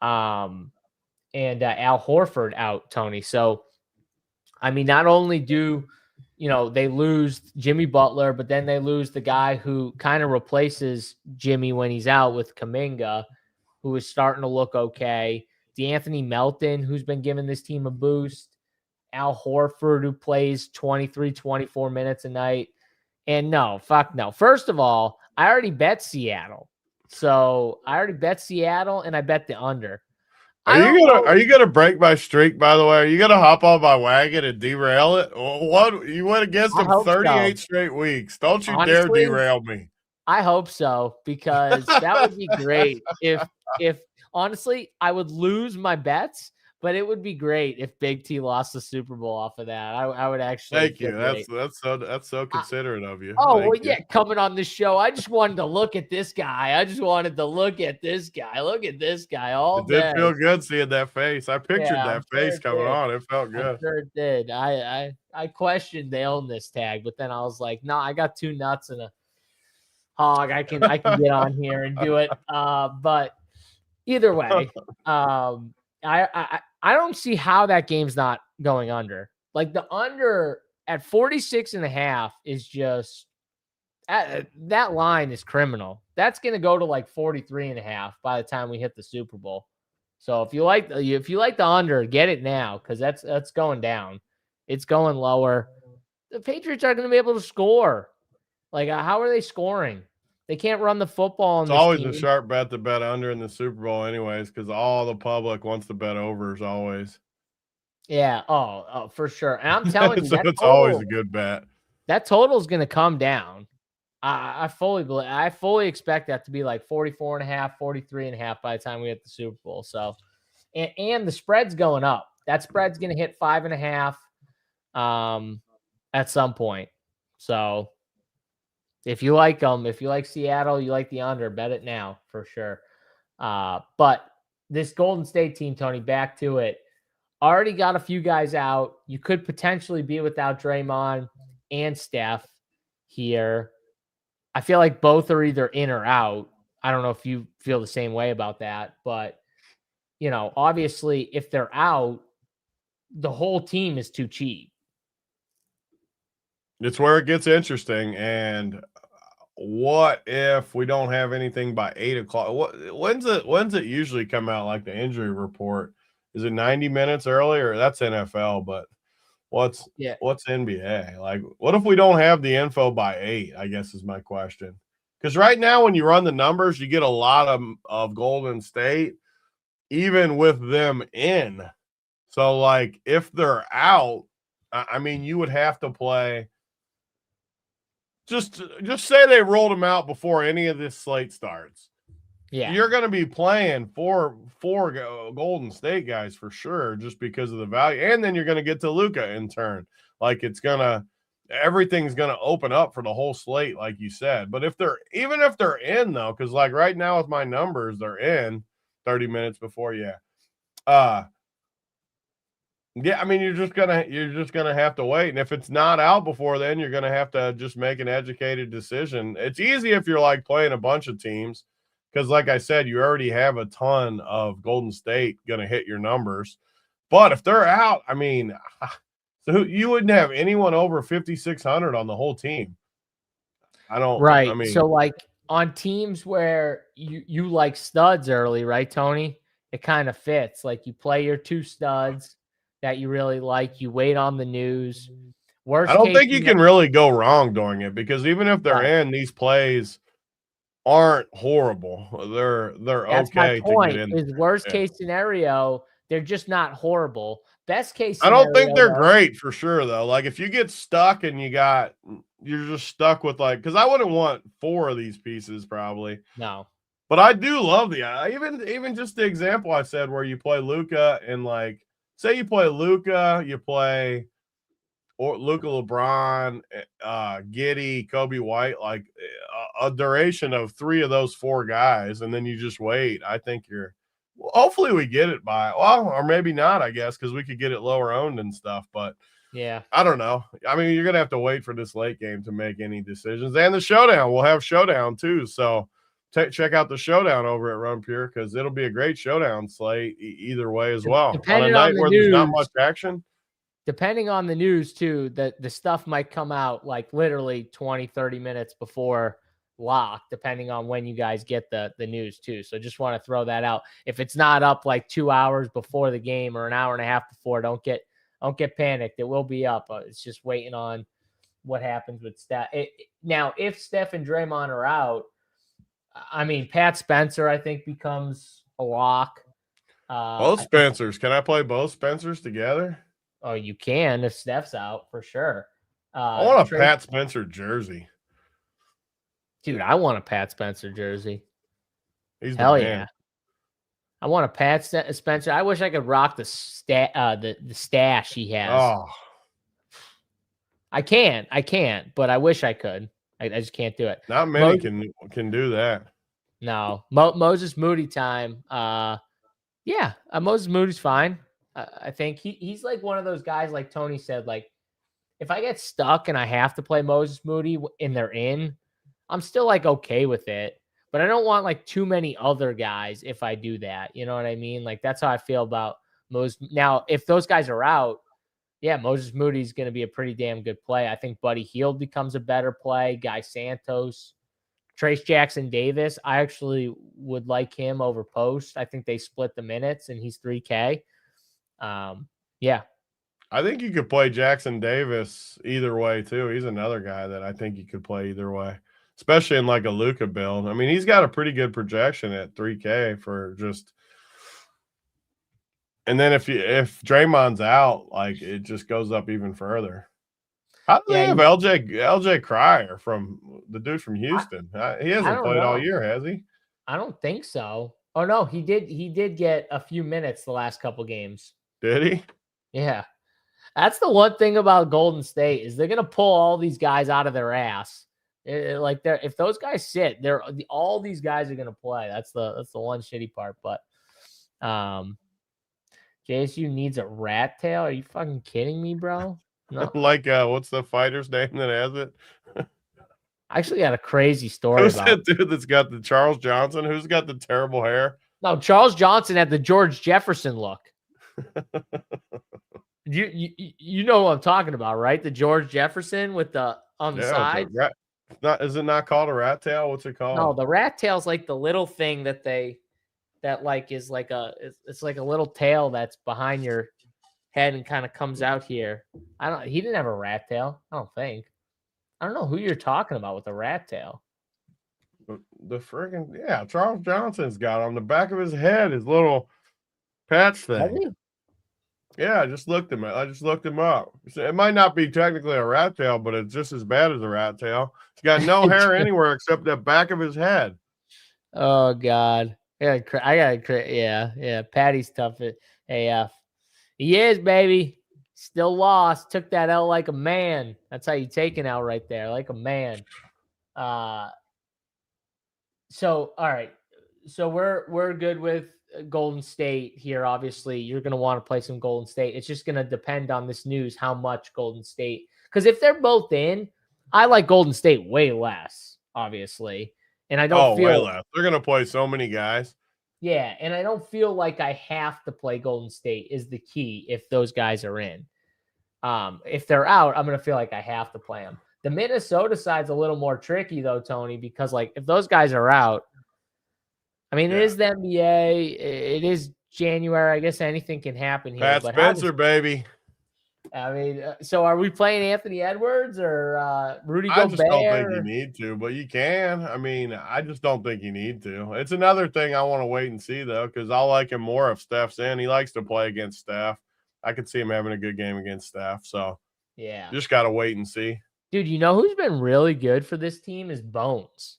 Speaker 1: And Al Horford out, Tony. So, I mean, not only do, they lose Jimmy Butler, but then they lose the guy who kind of replaces Jimmy when he's out with Kuminga, who is starting to look okay. DeAnthony Melton, who's been giving this team a boost. Al Horford, who plays 23, 24 minutes a night. And no. First of all, I already bet Seattle. So I already bet Seattle, and I bet the under.
Speaker 2: Are you gonna break my streak, by the way? Are you gonna hop on my wagon and derail it? What, you went against them 38 straight weeks. Don't you dare derail me.
Speaker 1: I hope so, because that would be great. If honestly, I would lose my bets, but it would be great if Big T lost the Super Bowl off of that. I would actually.
Speaker 2: Thank you. That's so considerate of you.
Speaker 1: Oh, well, yeah, coming on the show, I just wanted to look at this guy. Look at this guy all day.
Speaker 2: It did feel good seeing that face. I pictured that face coming on. It felt good.
Speaker 1: I sure did. I questioned the illness tag, but then I was like, no, I got 2 nuts and a hog. I can get on here and do it. But either way, I don't see how that game's not going under. Like, the under at 46.5 is just that line is criminal. That's going to go to like 43.5 by the time we hit the Super Bowl. So if you like the under, get it now, because that's going down. It's going lower. The Patriots are going to be able to score. Like, how are they scoring? They can't run the football.
Speaker 2: It's always a sharp bet to bet under in the Super Bowl anyways, because all the public wants to bet overs always.
Speaker 1: Yeah. Oh, for sure. And I'm telling you,
Speaker 2: so it's always a good bet.
Speaker 1: That total is going to come down. I fully expect that to be like 44.5, 43.5 by the time we hit the Super Bowl. So, and the spread's going up. That spread's going to hit 5.5 at some point. So, if you like them, if you like Seattle, you like the under, bet it now for sure. But this Golden State team, Tony, back to it, already got a few guys out. You could potentially be without Draymond and Steph here. I feel like both are either in or out. I don't know if you feel the same way about that, but obviously if they're out, the whole team is too cheap.
Speaker 2: It's where it gets interesting. And what if we don't have anything by 8 o'clock? When's it usually come out, like the injury report? Is it 90 minutes earlier? That's NFL, but what's NBA? Like, what if we don't have the info by 8, I guess is my question. Because right now when you run the numbers, you get a lot of Golden State, even with them in. So, like, if they're out, I mean, you would have to play. Just say they rolled them out before any of this slate starts. Yeah, you're going to be playing four Golden State guys for sure, just because of the value, and then you're going to get to Luka in turn. Like, everything's going to open up for the whole slate, like you said. But if they're in though, because like right now with my numbers, they're in 30 minutes before. Yeah, I mean, you're just gonna have to wait, and if it's not out before then, you're gonna have to just make an educated decision. It's easy if you're like playing a bunch of teams because like I said, you already have a ton of Golden State going to hit your numbers. But if they're out, I mean, so you wouldn't have anyone over 5,600 on the whole team.
Speaker 1: Right.
Speaker 2: I mean,
Speaker 1: so like on teams where you like studs early, right, Tony? It kind of fits. Like you play your 2 studs that you really like. You wait on the news.
Speaker 2: I don't think you can really go wrong doing it, because even if they're in, these plays aren't horrible. They're
Speaker 1: That's
Speaker 2: okay
Speaker 1: my point.
Speaker 2: to get in.
Speaker 1: Is worst case scenario, they're just not horrible. Best case
Speaker 2: I
Speaker 1: scenario,
Speaker 2: don't think they're great for sure, though. Like if you get stuck and you're just stuck with because I wouldn't want 4 of these pieces probably.
Speaker 1: No.
Speaker 2: But I do love even just the example I said where you play Luka and say you play Luka, you play or Luka, LeBron, Giddey, Kobe White, a duration of 3 of those 4 guys, and then you just wait. I think hopefully we get it or maybe not, I guess, because we could get it lower owned and stuff. But
Speaker 1: yeah,
Speaker 2: I don't know. I mean, you're gonna have to wait for this late game to make any decisions, and the showdown. We'll have showdown too, so check out the showdown over at Run Pure, because it'll be a great showdown slate either way as well. On a night where there's not much action.
Speaker 1: Depending on the news too, the stuff might come out like literally 20, 30 minutes before lock, depending on when you guys get the news too. So just want to throw that out. If it's not up like 2 hours before the game or an hour and a half before, don't get panicked. It will be up. It's just waiting on what happens with Steph. Now, if Steph and Draymond are out, I mean, Pat Spencer, I think, becomes a lock.
Speaker 2: Both Spencers. Can I play both Spencers together?
Speaker 1: Oh, you can if Steph's out for sure.
Speaker 2: I want a Pat Spencer jersey.
Speaker 1: Dude, I want a Pat Spencer jersey.
Speaker 2: He's
Speaker 1: Hell yeah. I want a Pat Spencer. I wish I could rock the stash he has.
Speaker 2: Oh.
Speaker 1: I can't, but I wish I could. I just can't do it.
Speaker 2: Not many can do that.
Speaker 1: No. Moses Moody time. Yeah, Moses Moody's fine. I think he's like one of those guys, like Tony said, like if I get stuck and I have to play Moses Moody and they're in, I'm still like okay with it. But I don't want like too many other guys if I do that. You know what I mean? Like that's how I feel about Moses. Now, if those guys are out, yeah, Moses Moody's going to be a pretty damn good play. I think Buddy Hield becomes a better play. Guy Santos, Trace Jackson Davis. I actually would like him over Post. I think they split the minutes and he's 3K. Yeah.
Speaker 2: I think you could play Jackson Davis either way too. He's another guy that I think you could play either way, especially in like a Luka build. I mean, he's got a pretty good projection at 3K for just. And then if Draymond's out, like it just goes up even further. How do they have LJ Cryer from the dude from Houston? He hasn't played all year, has he?
Speaker 1: I don't think so. Oh no, he did get a few minutes the last couple games.
Speaker 2: Did he?
Speaker 1: Yeah. That's the one thing about Golden State is they're going to pull all these guys out of their ass. If those guys sit, all these guys are going to play. That's the one shitty part. But JSU needs a rat tail. Are you fucking kidding me, bro? No.
Speaker 2: Like what's the fighter's name that has it?
Speaker 1: I actually got a crazy story
Speaker 2: Who's
Speaker 1: about
Speaker 2: that dude that's got the Charles Johnson? Who's got the terrible hair?
Speaker 1: No, Charles Johnson had the George Jefferson look. You know what I'm talking about, right? The George Jefferson with the on the side.
Speaker 2: Is it not called a rat tail? What's it called?
Speaker 1: No, the rat tail's like the little thing that is like it's like a little tail that's behind your head and kind of comes out here. He didn't have a rat tail, I don't think. I don't know who you're talking about with the rat tail.
Speaker 2: The friggin' Charles Johnson's got on the back of his head his little patch thing. Yeah, I just looked him up. It might not be technically a rat tail, but it's just as bad as a rat tail. He's got no hair anywhere except the back of his head.
Speaker 1: Oh God. Yeah. Patty's tough at AF. He is, baby. Still lost. Took that L like a man. That's how you take an L right there, like a man. So all right. So we're good with Golden State here. Obviously, you're going to want to play some Golden State. It's just going to depend on this news how much Golden State. Because if they're both in, I like Golden State way less, obviously. And I don't
Speaker 2: way
Speaker 1: feel
Speaker 2: less. They're going to play so many guys.
Speaker 1: Yeah, and I don't feel like I have to play Golden State is the key if those guys are in. If they're out, I'm going to feel like I have to play them. The Minnesota side's a little more tricky, though, Tony, because, like, if those guys are out, I mean, it is the NBA. It is January. I guess anything can happen here.
Speaker 2: Pat Spencer, baby.
Speaker 1: I mean, so are we playing Anthony Edwards or Rudy Gobert?
Speaker 2: I just don't think you need to, but you can. I mean, I just don't think you need to. It's another thing I want to wait and see, though, because I'll like him more if Steph's in. He likes to play against Steph. I could see him having a good game against Steph. So,
Speaker 1: yeah,
Speaker 2: just got to wait and see.
Speaker 1: Dude, you know who's been really good for this team is Bones.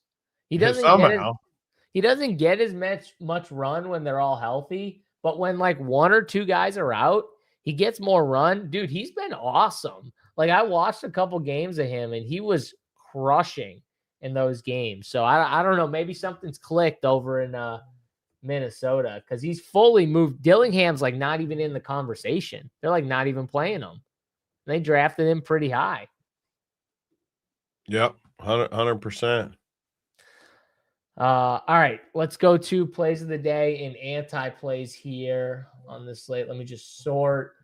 Speaker 1: He doesn't get as much run when they're all healthy, but when like one or two guys are out, he gets more run. Dude, he's been awesome. Like, I watched a couple games of him, and he was crushing in those games. So, I don't know. Maybe something's clicked over in Minnesota because he's fully moved. Dillingham's, like, not even in the conversation. They're, like, not even playing him. They drafted him pretty high.
Speaker 2: Yep, 100%.
Speaker 1: All right, let's go to plays of the day and anti-plays here on this slate. Let me just sort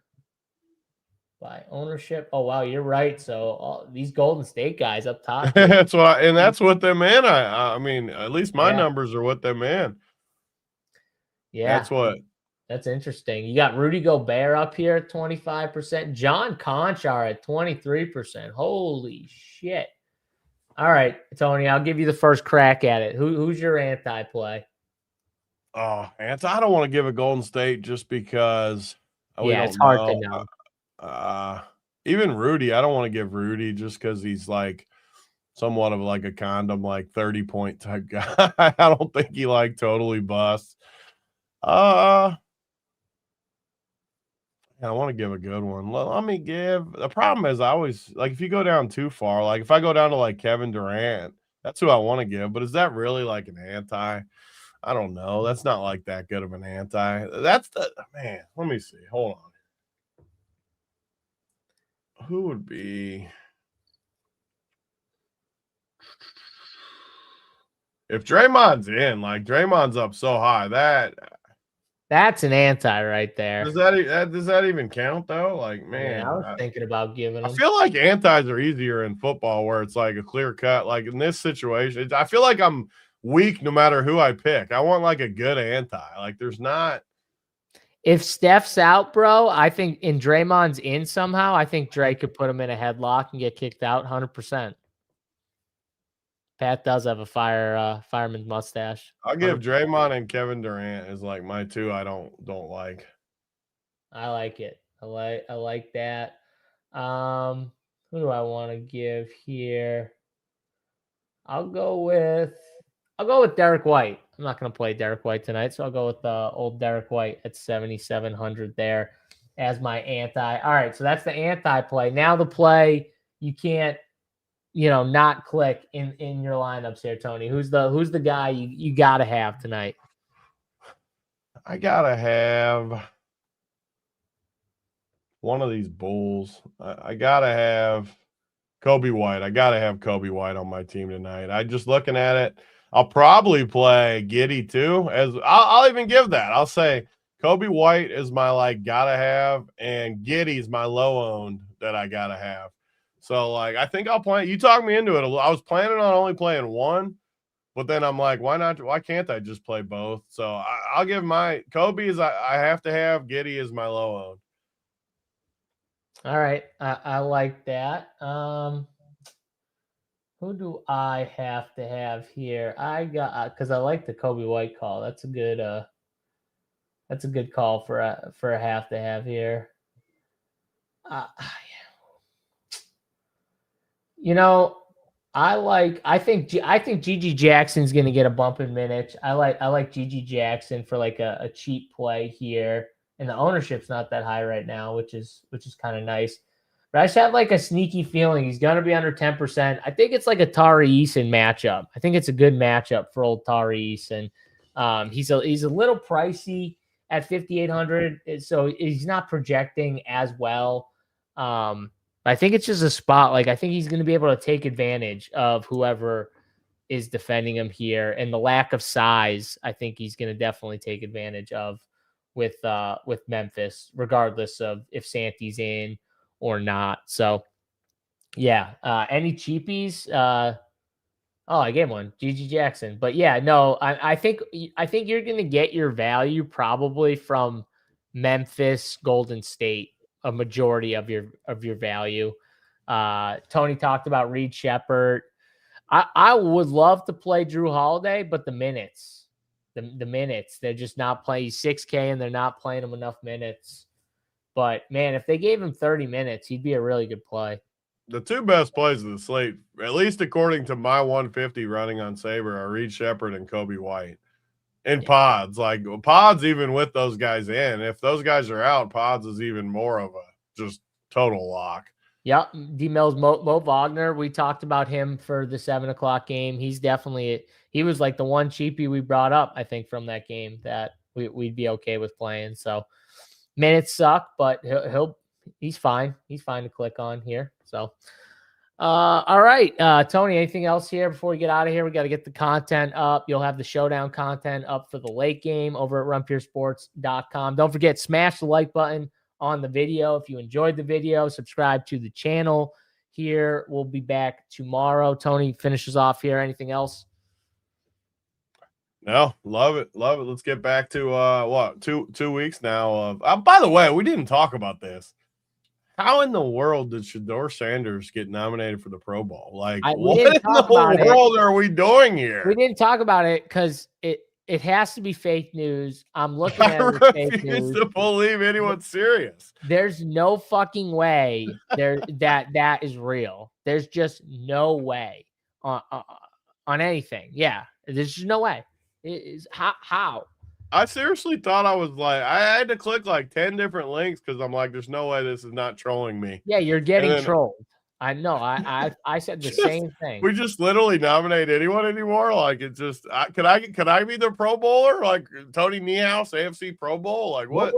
Speaker 1: by ownership. Oh, wow, you're right. So these Golden State guys up top.
Speaker 2: That's what they're in. I mean, at least my numbers are what they're in.
Speaker 1: Yeah.
Speaker 2: That's
Speaker 1: interesting. You got Rudy Gobert up here at 25%. John Conchar at 23%. Holy shit. All right, Tony, I'll give you the first crack at it. Who's your anti-play?
Speaker 2: Oh, I don't want to give a Golden State just because
Speaker 1: it's hard to know.
Speaker 2: Even Rudy, I don't want to give Rudy just because he's like somewhat of like a condom, like 30-point type guy. I don't think he like totally busts. I want to give a good one. Let me give. The problem is I always like if you go down too far, like if I go down to like Kevin Durant, that's who I want to give. But is that really like an anti? I don't know. That's not like that good of an anti. That's the man. Let me see. Hold on. Who would be if Draymond's in? Like Draymond's up so high
Speaker 1: that's an anti right there.
Speaker 2: Does that even count though? Like, man,
Speaker 1: I was thinking about giving them.
Speaker 2: I feel like antis are easier in football where it's like a clear cut. Like in this situation, I feel like I'm weak no matter who I pick. I want like a good anti. Like there's not.
Speaker 1: If Steph's out, bro, I think in Draymond's in somehow, I think Drake could put him in a headlock and get kicked out 100%. Pat does have a fireman's mustache.
Speaker 2: I'll give Draymond and Kevin Durant as like my two I don't like.
Speaker 1: I like it. I like that. Who do I want to give here? I'll go with Derek White. I'm not going to play Derek White tonight, so I'll go with old Derek White at 7,700 there as my anti. All right, so that's the anti-play. Now the play you can't not click in your lineups here, Tony. Who's the guy you gotta have tonight?
Speaker 2: I gotta have one of these Bulls. I gotta have Kobe White. I gotta have Kobe White on my team tonight. I just looking at it. I'll probably play Giddey too. As I'll even give that. I'll say Kobe White is my like gotta have, and Giddey's my low owned that I gotta have. So, like, I think I'll play. You talked me into it. I was planning on only playing one, but then I'm like, why not? Why can't I just play both? So, I'll give my Kobe is I have to have. Giddey is my low own.
Speaker 1: All right, I like that. Who do I have to have here? I got because I like the Kobe White call. That's a good call for a have to have here. I think Gigi Jackson's going to get a bump in minutes. I like Gigi Jackson for like a cheap play here, and the ownership's not that high right now, which is kind of nice. But I just have like a sneaky feeling he's going to be under 10%. I think it's like a Tari Eason matchup. I think it's a good matchup for old Tari Eason. He's a little pricey at 5,800, so he's not projecting as well. I think it's just a spot. Like, I think he's going to be able to take advantage of whoever is defending him here, and the lack of size, I think he's going to definitely take advantage of with Memphis, regardless of if Santi's in or not. So yeah, any cheapies? Oh, I gave one, Gigi Jackson. But yeah, no, I think you're going to get your value probably from Memphis, Golden State, a majority of your value. Tony talked about Reed Shepherd. I would love to play Drew Holiday, but the minutes, the minutes, they're just not playing. He's 6K and they're not playing him enough minutes. But man, if they gave him 30 minutes, he'd be a really good play.
Speaker 2: The two best plays of the slate, at least according to my 150 running on Sabre, are Reed Shepherd and Kobe White. In pods, like pods, even with those guys in, if those guys are out, pods is even more of a just total lock.
Speaker 1: Yep. D-Mills, Mo Wagner, we talked about him for the 7 o'clock game. He's definitely, he was like the one cheapie we brought up, I think, from that game that we'd be okay with playing. So minutes suck, but he's fine. He's fine to click on here. So, all right, Tony, anything else here before we get out of here? We got to get the content up. You'll have the showdown content up for the late game over at runpuresports.com. Don't forget, smash the like button on the video. If you enjoyed the video, subscribe to the channel here. We'll be back tomorrow. Tony finishes off here. Anything else?
Speaker 2: No, love it. Love it. Let's get back to what, two weeks now of by the way, we didn't talk about this. How in the world did Shedeur Sanders get nominated for the Pro Bowl? Like, what in the world are we doing here?
Speaker 1: We didn't talk about it because it has to be fake news. I'm looking at it as fake news.
Speaker 2: I refuse to believe anyone's serious.
Speaker 1: There's no fucking way that is real. There's just no way on anything. Yeah, there's just no way. It is how.
Speaker 2: I seriously thought I was like, I had to click like 10 different links because I'm like, there's no way this is not trolling me.
Speaker 1: Yeah, you're getting trolled. I know. I said the same thing.
Speaker 2: We just literally nominate anyone anymore. Like, it's just, could I be the Pro Bowler? Like Tony Niehaus, AFC Pro Bowl? Like what?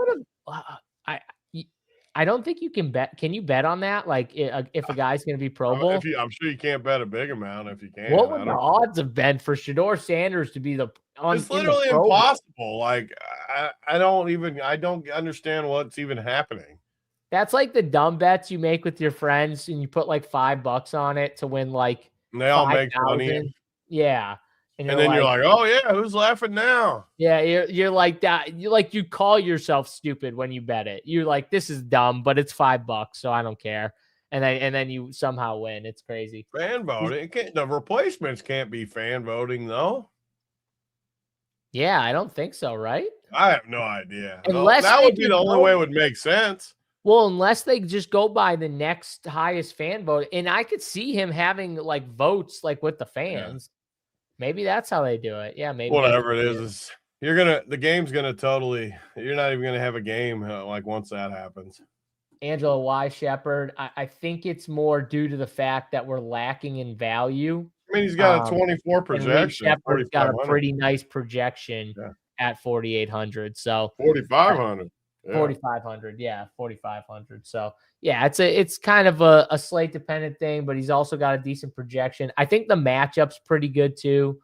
Speaker 1: I don't think you can bet. Can you bet on that? Like if a guy's going to be Pro Bowl?
Speaker 2: I'm sure you can't bet a big amount if you can.
Speaker 1: What would the odds have been for Shedeur Sanders to be
Speaker 2: it's literally impossible. Like I don't understand what's even happening.
Speaker 1: That's like the dumb bets you make with your friends and you put like $5 on it to win like
Speaker 2: and they all 5, make money.
Speaker 1: Yeah.
Speaker 2: And then you're like, oh yeah, who's laughing now?
Speaker 1: Yeah, you're like that. You call yourself stupid when you bet it. You're like, this is dumb, but it's $5, so I don't care. And then you somehow win. It's crazy.
Speaker 2: Fan voting. The replacements can't be fan voting though.
Speaker 1: Yeah, I don't think so, right?
Speaker 2: I have no idea.
Speaker 1: Unless
Speaker 2: that would be the only way it would make sense.
Speaker 1: Well, unless they just go by the next highest fan vote. And I could see him having like votes like with the fans. Yeah. Maybe that's how they do it. Yeah, maybe.
Speaker 2: Whatever it is the game's gonna totally. You're not even gonna have a game like once that happens.
Speaker 1: Angela Y. Shepherd. I think it's more due to the fact that we're lacking in value.
Speaker 2: I mean, he's got a 24 projection.
Speaker 1: Shepherd's got a pretty nice projection at 4,800. So
Speaker 2: 4,500.
Speaker 1: Yeah. 4,500. Yeah, 4,500. So yeah, it's kind of a slate dependent thing, but he's also got a decent projection. I think the matchup's pretty good too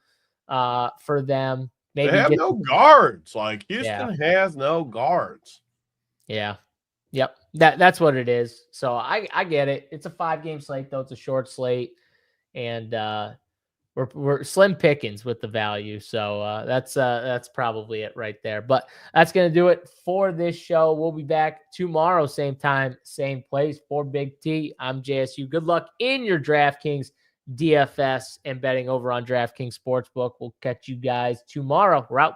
Speaker 1: for them. Maybe
Speaker 2: they have no guards. Like Houston has no guards.
Speaker 1: Yeah. Yep. That's what it is. So I get it. It's a 5-game slate though. It's a short slate, and we're slim pickings with the value. So that's probably it right there. But that's going to do it for this show. We'll be back tomorrow, same time, same place. For Big T, I'm JSU. Good luck in your DraftKings DFS and betting over on DraftKings Sportsbook. We'll catch you guys tomorrow. We're out.